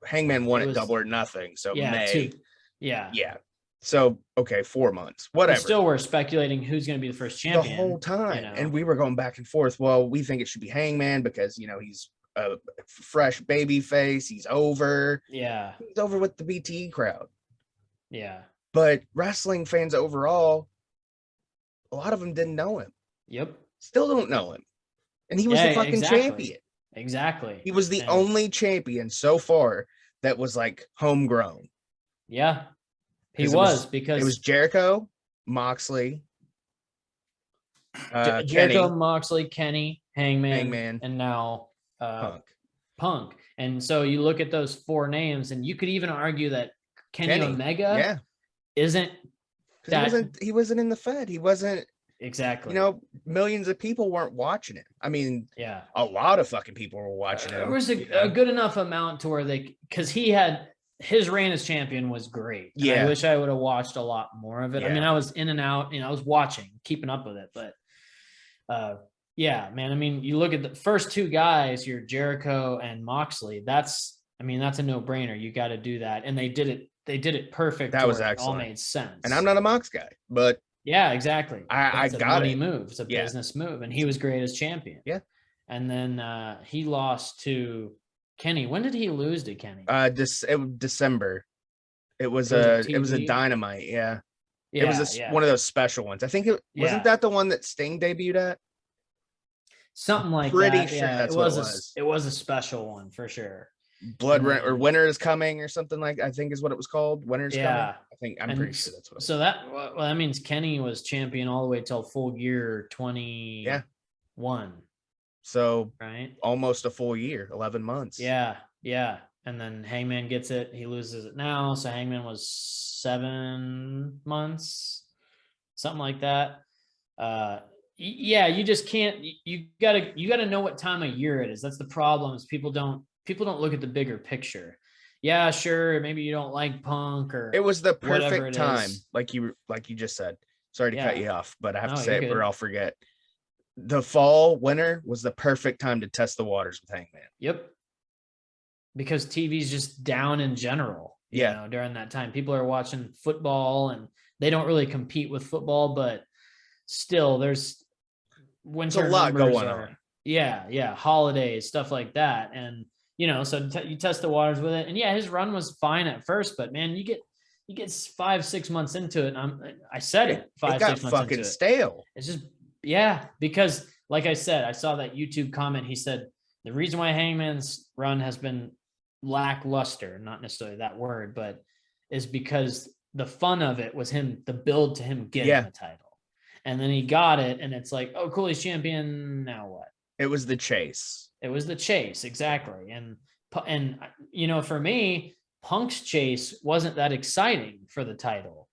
S6: Hangman won it Double or Nothing. So May. Yeah. So 4 months, whatever.
S1: But still, we're speculating who's going to be the first champion
S6: the whole time, and we were going back and forth. Well, we think it should be Hangman because he's a fresh baby face. He's over.
S1: Yeah,
S6: he's over with the BTE crowd.
S1: Yeah,
S6: but wrestling fans overall, a lot of them didn't know him.
S1: Yep,
S6: still don't know him, and he was the fucking champion.
S1: Exactly.
S6: He was the only champion so far that was like homegrown.
S1: Yeah. He was because
S6: it was Jericho, Moxley,
S1: Jericho, Moxley, Kenny, Hangman, and now Punk. And so you look at those 4 names, and you could even argue that Kenny Omega isn't that
S6: he wasn't in the Fed. He wasn't
S1: exactly.
S6: Millions of people weren't watching it. I mean, a lot of fucking people were watching it.
S1: There was a good enough amount to where because he had his reign as champion was great. Yeah. I wish I would have watched a lot more of it. Yeah. I mean, I was in and out, I was watching, keeping up with it, but yeah, man. I mean, you look at the first 2 guys, you're Jericho and Moxley. That's a no-brainer. You got to do that. And they did it perfect.
S6: That was excellent.
S1: It all made sense.
S6: And I'm not a Mox guy, but
S1: yeah, exactly.
S6: I got
S1: a money
S6: it.
S1: move. It's a business move. And he was great as champion.
S6: Yeah.
S1: And then he lost to Kenny. When did he lose to Kenny?
S6: December. It was a Dynamite. Yeah. It was one of those special ones. I think wasn't that the one that Sting debuted at?
S1: Something like
S6: Pretty
S1: that.
S6: sure
S1: that's what it was. It was a special one for sure.
S6: Winter is Coming or something I think is what it was called. Winter's Coming. I'm pretty sure that's what it was.
S1: So that means Kenny was champion all the way till full gear 21.
S6: So
S1: right,
S6: almost a full year, 11 months.
S1: Yeah. And then Hangman gets it. He loses it now. So Hangman was 7 months, something like that. You just can't. You gotta know what time of year it is. That's the problem. Is people don't look at the bigger picture. Yeah, sure. Maybe you don't like Punk or
S6: it was the perfect time, like you just said. Sorry to cut you off, but I have to say it or I'll forget. The winter was the perfect time to test the waters with Hangman.
S1: Yep. Because TV's just down in general. You know, during that time, people are watching football and they don't really compete with football, but still there's winter
S6: a lot going on.
S1: Yeah. Holidays, stuff like that. And, so you test the waters with it. And his run was fine at first, but man, you get 5-6 months into it. And I said it 5-6 months into it.
S6: Fucking stale.
S1: It's just, because like I said, I saw that YouTube comment. He said, the reason why Hangman's run has been lackluster, not necessarily that word, but is because the fun of it was the build to him getting the title. And then he got it. And it's like, oh, cool. He's champion. Now what?
S6: It was the chase.
S1: Exactly. And for me, Punk's chase wasn't that exciting for the title.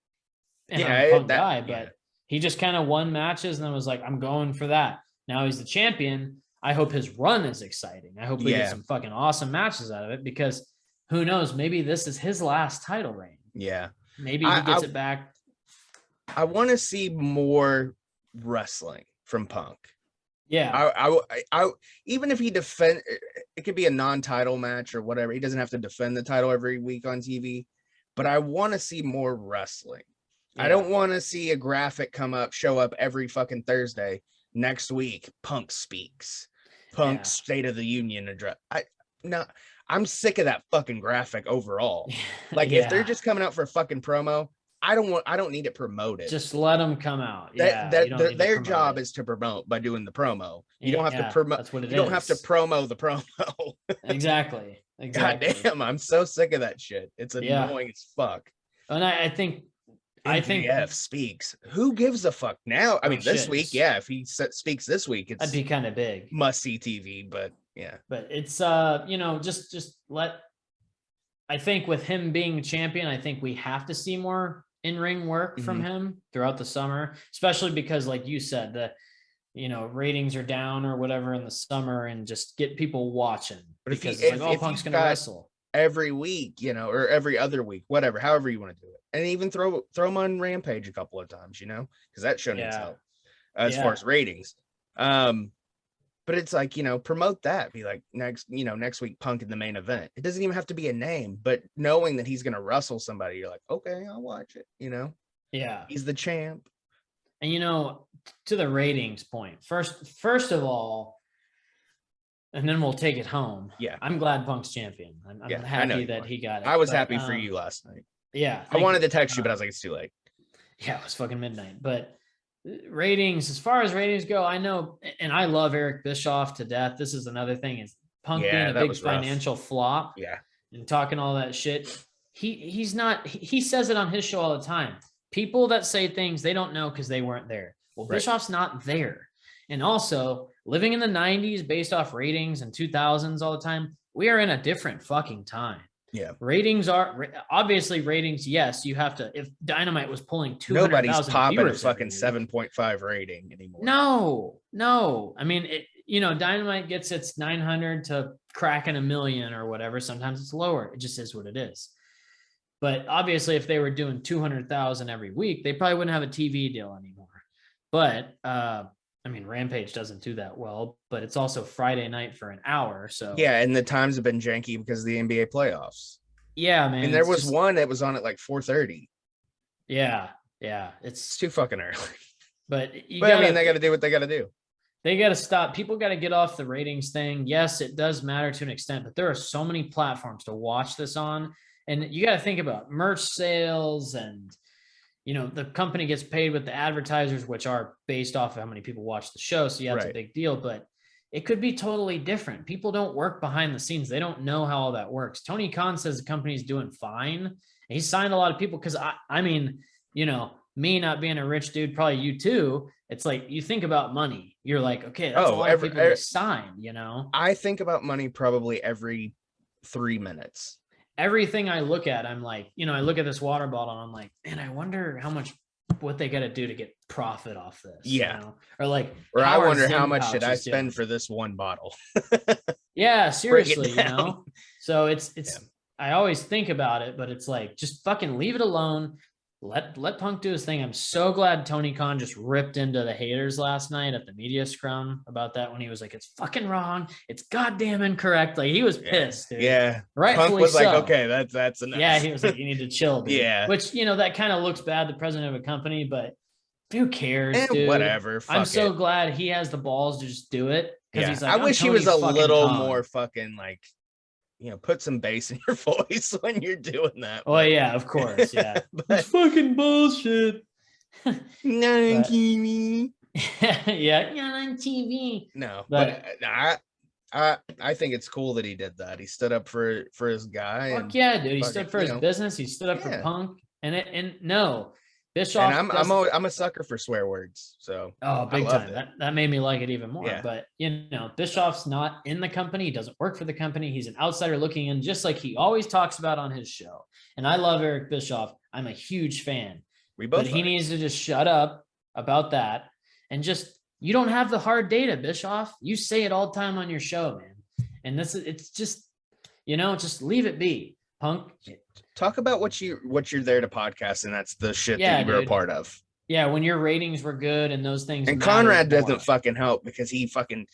S1: And I'm a Punk guy, but he just kind of won matches and then was like, I'm going for that. Now he's the champion. I hope his run is exciting. I hope we get some fucking awesome matches out of it because who knows? Maybe this is his last title reign.
S6: Yeah.
S1: Maybe he gets it back.
S6: I want to see more wrestling from Punk.
S1: Yeah.
S6: I even if he it could be a non-title match or whatever. He doesn't have to defend the title every week on TV, but I want to see more wrestling. Yeah. I don't want to see a graphic show up every fucking Thursday. Next week, Punk speaks. Punk's State of the Union address. I'm sick of that fucking graphic overall. Like if they're just coming out for a fucking promo, I don't need it promoted.
S1: Just let them come out.
S6: Their job is to promote by doing the promo. You don't have to promote. That's what it is. You don't have to promo the promo.
S1: Exactly.
S6: God damn, I'm so sick of that shit. It's annoying as fuck.
S1: And I think
S6: MJF speaks. Who gives a fuck now? I mean, this week, if he speaks this week,
S1: that'd be kind of big.
S6: Must see TV, but yeah.
S1: But it's just let. I think with him being champion, I think we have to see more in-ring work from him throughout the summer, especially because, like you said, the ratings are down or whatever in the summer, and just get people watching.
S6: But if Punk's gonna wrestle every week, or every other week, whatever, however you want to do it. And even throw him on Rampage a couple of times, because that show needs help as far as ratings. But it's like, promote that. Be like next week, Punk in the main event. It doesn't even have to be a name, but knowing that he's going to wrestle somebody, you're like, okay, I'll watch it.
S1: Yeah,
S6: he's the champ.
S1: And to the ratings point, first of all, and then we'll take it home.
S6: Yeah,
S1: I'm glad Punk's champion. I'm happy that he got it.
S6: I was happy for you last night.
S1: Yeah,
S6: I wanted to text you, but I was like, it's too late.
S1: Yeah, it was fucking midnight. But ratings, as far as ratings go, I know, and I love Eric Bischoff to death. This is another thing: is Punk being a big financial flop.
S6: Yeah,
S1: and talking all that shit. He's not. He says it on his show all the time. People that say things they don't know because they weren't there. Well, Bischoff's not there. And also living in the 90s based off ratings and 2000s all the time, we are in a different fucking time.
S6: Yeah.
S1: Ratings are obviously ratings. Yes, you have to. If Dynamite was pulling 200,000
S6: nobody's popping a
S1: viewers
S6: fucking
S1: every week,
S6: 7.5 rating anymore.
S1: no. I mean, Dynamite gets its 900 to cracking 1 million or whatever. Sometimes it's lower. It just is what it is. But obviously, if they were doing 200,000 every week, they probably wouldn't have a TV deal anymore. But I mean, Rampage doesn't do that well, but it's also Friday night for an hour. So
S6: yeah, and the times have been janky because of the NBA playoffs.
S1: Yeah, man.
S6: And there was one that was on at like 4:30.
S1: Yeah,
S6: It's too fucking early.
S1: But
S6: I mean, they got to do what they got to do.
S1: They got to stop. People got to get off the ratings thing. Yes, it does matter to an extent, but there are so many platforms to watch this on, and you got to think about merch sales and. The company gets paid with the advertisers, which are based off of how many people watch the show. So yeah, it's a big deal, but it could be totally different. People don't work behind the scenes. They don't know how all that works. Tony Khan says the company's doing fine. And he signed a lot of people because I mean, me not being a rich dude, probably you too. It's like, you think about money. You're like, okay, that's a lot of people to sign,
S6: I think about money probably every 3 minutes.
S1: Everything I look at, I'm like, I look at this water bottle and I'm like, man, I wonder what they got to do to get profit off this.
S6: Yeah.
S1: Or
S6: I wonder how much did I spend for this one bottle?
S1: Yeah, seriously, So it's I always think about it, but it's like, just fucking leave it alone. Let Punk do his thing. I'm so glad Tony Khan just ripped into the haters last night at the media scrum about that when he was like, it's fucking wrong. It's goddamn incorrect. Like, he was pissed, dude.
S6: Yeah.
S1: Rightfully
S6: Punk was
S1: so.
S6: like, okay, that's enough.
S1: Yeah, he was like, you need to chill, dude.
S6: Yeah.
S1: Which, that kind of looks bad, the president of a company, but who cares, dude?
S6: Whatever.
S1: I'm so glad he has the balls to just do it.
S6: Yeah.
S1: He's like,
S6: I wish he was a little
S1: Khan.
S6: more fucking like, put some bass in your voice when you're doing that.
S1: Oh, yeah, of course. Yeah.
S6: But
S1: it's fucking bullshit.
S6: Not on TV.
S1: Yeah, not on TV.
S6: No, but I think it's cool that he did that. He stood up for his guy.
S1: Fuck yeah, dude. He stood for his business. He stood up for Punk. And no, Bischoff.
S6: And I'm a sucker for swear words. So
S1: big time. That made me like it even more.
S6: Yeah.
S1: But Bischoff's not in the company. He doesn't work for the company. He's an outsider looking in, just like he always talks about on his show. And I love Eric Bischoff. I'm a huge fan. But he needs to just shut up about that and you don't have the hard data, Bischoff. You say it all the time on your show, man. And it's just, just leave it be. Punk.
S6: Talk about what you're there to podcast, and that's the shit that you were a part of.
S1: Yeah, when your ratings were good and those things.
S6: And Conrad doesn't fucking help because he fucking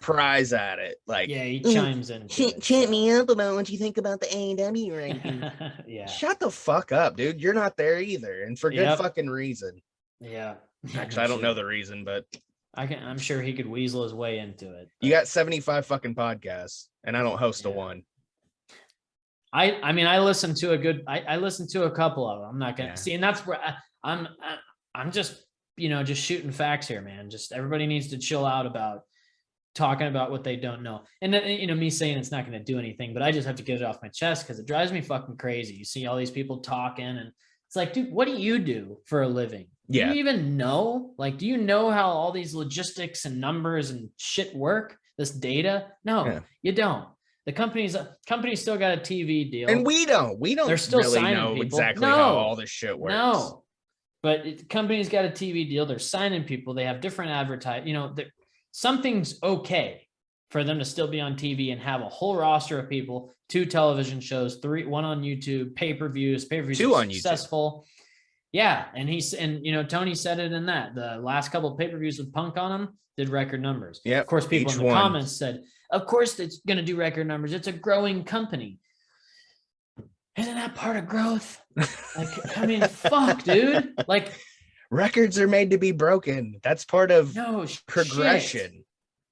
S6: pries at it. Like,
S1: yeah, he chimes in.
S7: Chat me up about what you think about the AEW ranking.
S1: Yeah.
S6: Shut the fuck up, dude. You're not there either, and for good fucking reason.
S1: Yeah.
S6: Actually, I don't know the reason, but
S1: I'm sure he could weasel his way into it.
S6: You got 75 fucking podcasts, and I don't host a one.
S1: I mean, I listen to I listen to a couple of them. I'm not gonna see, and that's where I'm just just shooting facts here, man. Just everybody needs to chill out about talking about what they don't know. And then, me saying it's not going to do anything, but I just have to get it off my chest because it drives me fucking crazy. You see all these people talking, and it's like, dude, what do you do for a living?
S6: Yeah.
S1: Do you even know? Like, do you know how all these logistics and numbers and shit work? This data? No, you don't. The company's still got a TV deal,
S6: and we don't. They're still really know people. Exactly how all this shit works.
S1: No, but the company's got a TV deal. They're signing people. They have different something's okay for them to still be on TV and have a whole roster of people, 2 television shows, 3, 1 on YouTube, pay-per-views
S6: 2 on
S1: successful. YouTube. Yeah. And Tony said it in that the last couple of pay-per-views with Punk on them did record numbers.
S6: Yeah.
S1: Of course, people in the comments said, of course it's going to do record numbers. It's a growing company. Isn't that part of growth? Like, I mean, fuck, dude. Like,
S6: records are made to be broken. That's part of progression.
S1: Shit.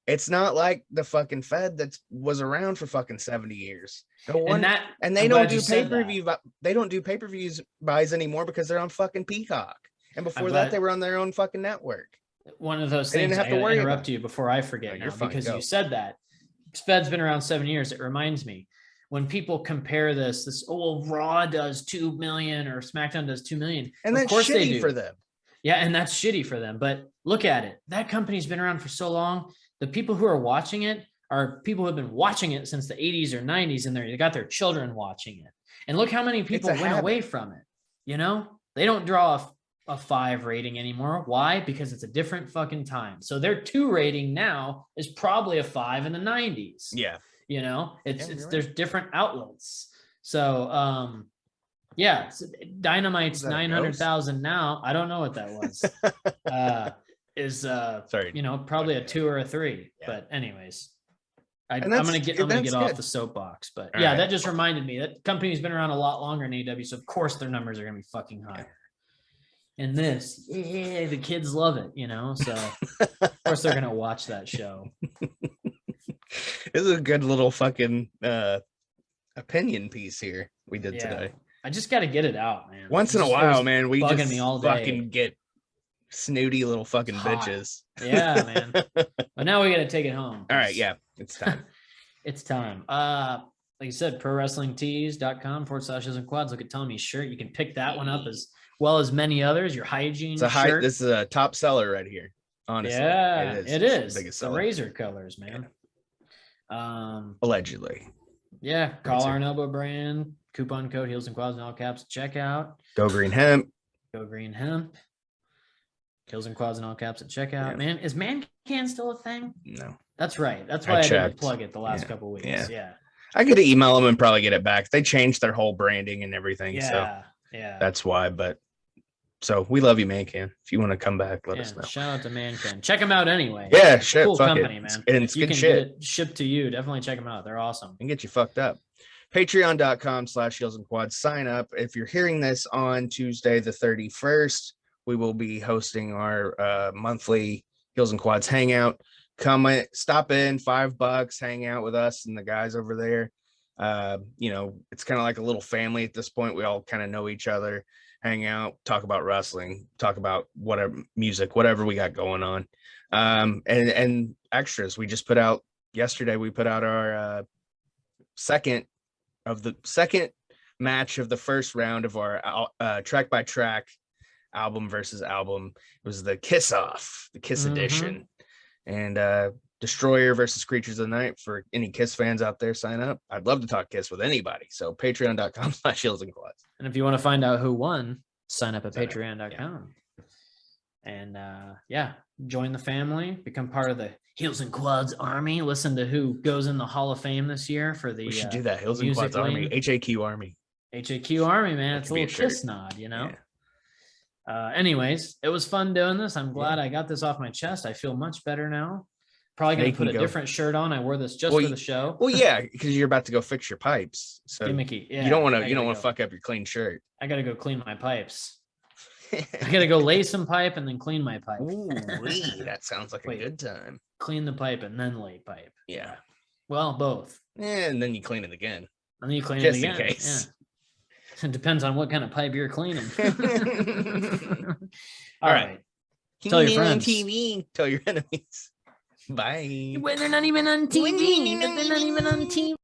S6: It's not like the fucking Fed that was around for fucking 70 years. And they don't do pay-per-view. They don't do pay-per-views buys anymore because they're on fucking Peacock. And before that, they were on their own fucking network.
S1: One of those things I have to interrupt you before I forget because you said that. Fed's been around 7 years. It reminds me when people compare this, Raw does 2 million or SmackDown does 2 million.
S6: And that's shitty for them.
S1: Yeah, and that's shitty for them. But look at it. That company's been around for so long. The people who are watching it are people who have been watching it since the 80s or 90s, and they got their children watching it. And look how many people went away from it. You know, they don't draw a 5 rating anymore. Why? Because it's a different fucking time. So their 2 rating now is probably a 5 in the 90s.
S6: Yeah.
S1: You know, it's
S6: right.
S1: there's different outlets. So yeah, Dynamite's 900,000 now. I don't know what that was. Is
S6: Sorry,
S1: you know, probably a 2 or a 3. Yeah. But anyways, I'm gonna get off the soapbox. But yeah, that just reminded me that company's been around a lot longer than AEW, so of course their numbers are gonna be fucking higher. And this, yeah, the kids love it, you know. So of course they're gonna watch that show.
S6: This is a good little fucking opinion piece here we did today.
S1: I just got to get it out, man.
S6: Once in a while, man, we just
S1: me all day.
S6: fucking get snooty little fucking bitches.
S1: Yeah, man. But now we got to take it home.
S6: All right, yeah, it's time.
S1: It's time. Like you said, prowrestlingtees.com/Heels and Quads. Look at Tommy's shirt. You can pick that one up as well as many others. Your hygiene shirt.
S6: This is a top seller right here. Honestly,
S1: yeah, it is.
S6: The
S1: razor colors, man.
S6: Allegedly.
S1: Yeah, collar and elbow brand. Coupon code Heels and Quads in all caps. Check out.
S6: Go Green Hemp.
S1: Go Green Hemp. Heels and Quads in all caps at checkout. Yeah. Man, is Man Can still a thing?
S6: No.
S1: That's right. That's why I didn't plug it the last couple weeks. Yeah.
S6: I could email them and probably get it back. They changed their whole branding and everything.
S1: Yeah.
S6: So that's why. But so we love you, Man Can. If you want to come back, let us know.
S1: Shout out to Man Can. Check them out anyway.
S6: Yeah,
S1: it's a cool company, man.
S6: And it's good shit.
S1: Get it shipped to you, definitely check them out. They're awesome.
S6: And get you fucked up. Patreon.com/Heels and Quads. Sign up. If you're hearing this on Tuesday, the 31st, we will be hosting our monthly Heels and Quads hangout. Come stop in, $5, hang out with us and the guys over there. You know, it's kind of like a little family at this point. We all kind of know each other, hang out, talk about wrestling, talk about whatever music, whatever we got going on. And extras. We just put out yesterday, we put out our second match of the first round of our track by track album versus album. It was the Kiss Off, the Kiss edition. And Destroyer versus Creatures of the Night. For any Kiss fans out there, sign up. I'd love to talk Kiss with anybody. So patreon.com/Heels and Quads.
S1: And if you want to find out who won, sign up at patreon.com. And join the family, become part of the Heels and Quads army. Listen to who goes in the Hall of Fame this year for the
S6: we should do that. Heels and Quads army. HAQ army.
S1: HAQ army, man. It's a little Kiss nod, you know. Anyways, it was fun doing this. I'm glad I got this off my chest. I feel much better now. Probably gonna put a different shirt on. I wore this just for the show.
S6: Well, yeah, because you're about to go fix your pipes. So
S1: gimmicky. Yeah,
S6: you don't want to fuck up your clean shirt.
S1: I gotta go clean my pipes. I gotta go lay some pipe and then clean my pipe.
S6: Ooh, that sounds like a good time.
S1: Clean the pipe and then lay pipe.
S6: Yeah.
S1: Well, both.
S6: And then you clean it again.
S1: And then you clean
S6: just
S1: it again.
S6: In case.
S1: Yeah. It depends on what kind of pipe you're cleaning. All right.
S6: Tell your friends. On TV. Tell your enemies. Bye.
S5: When they're not even on TV. They're not even on TV.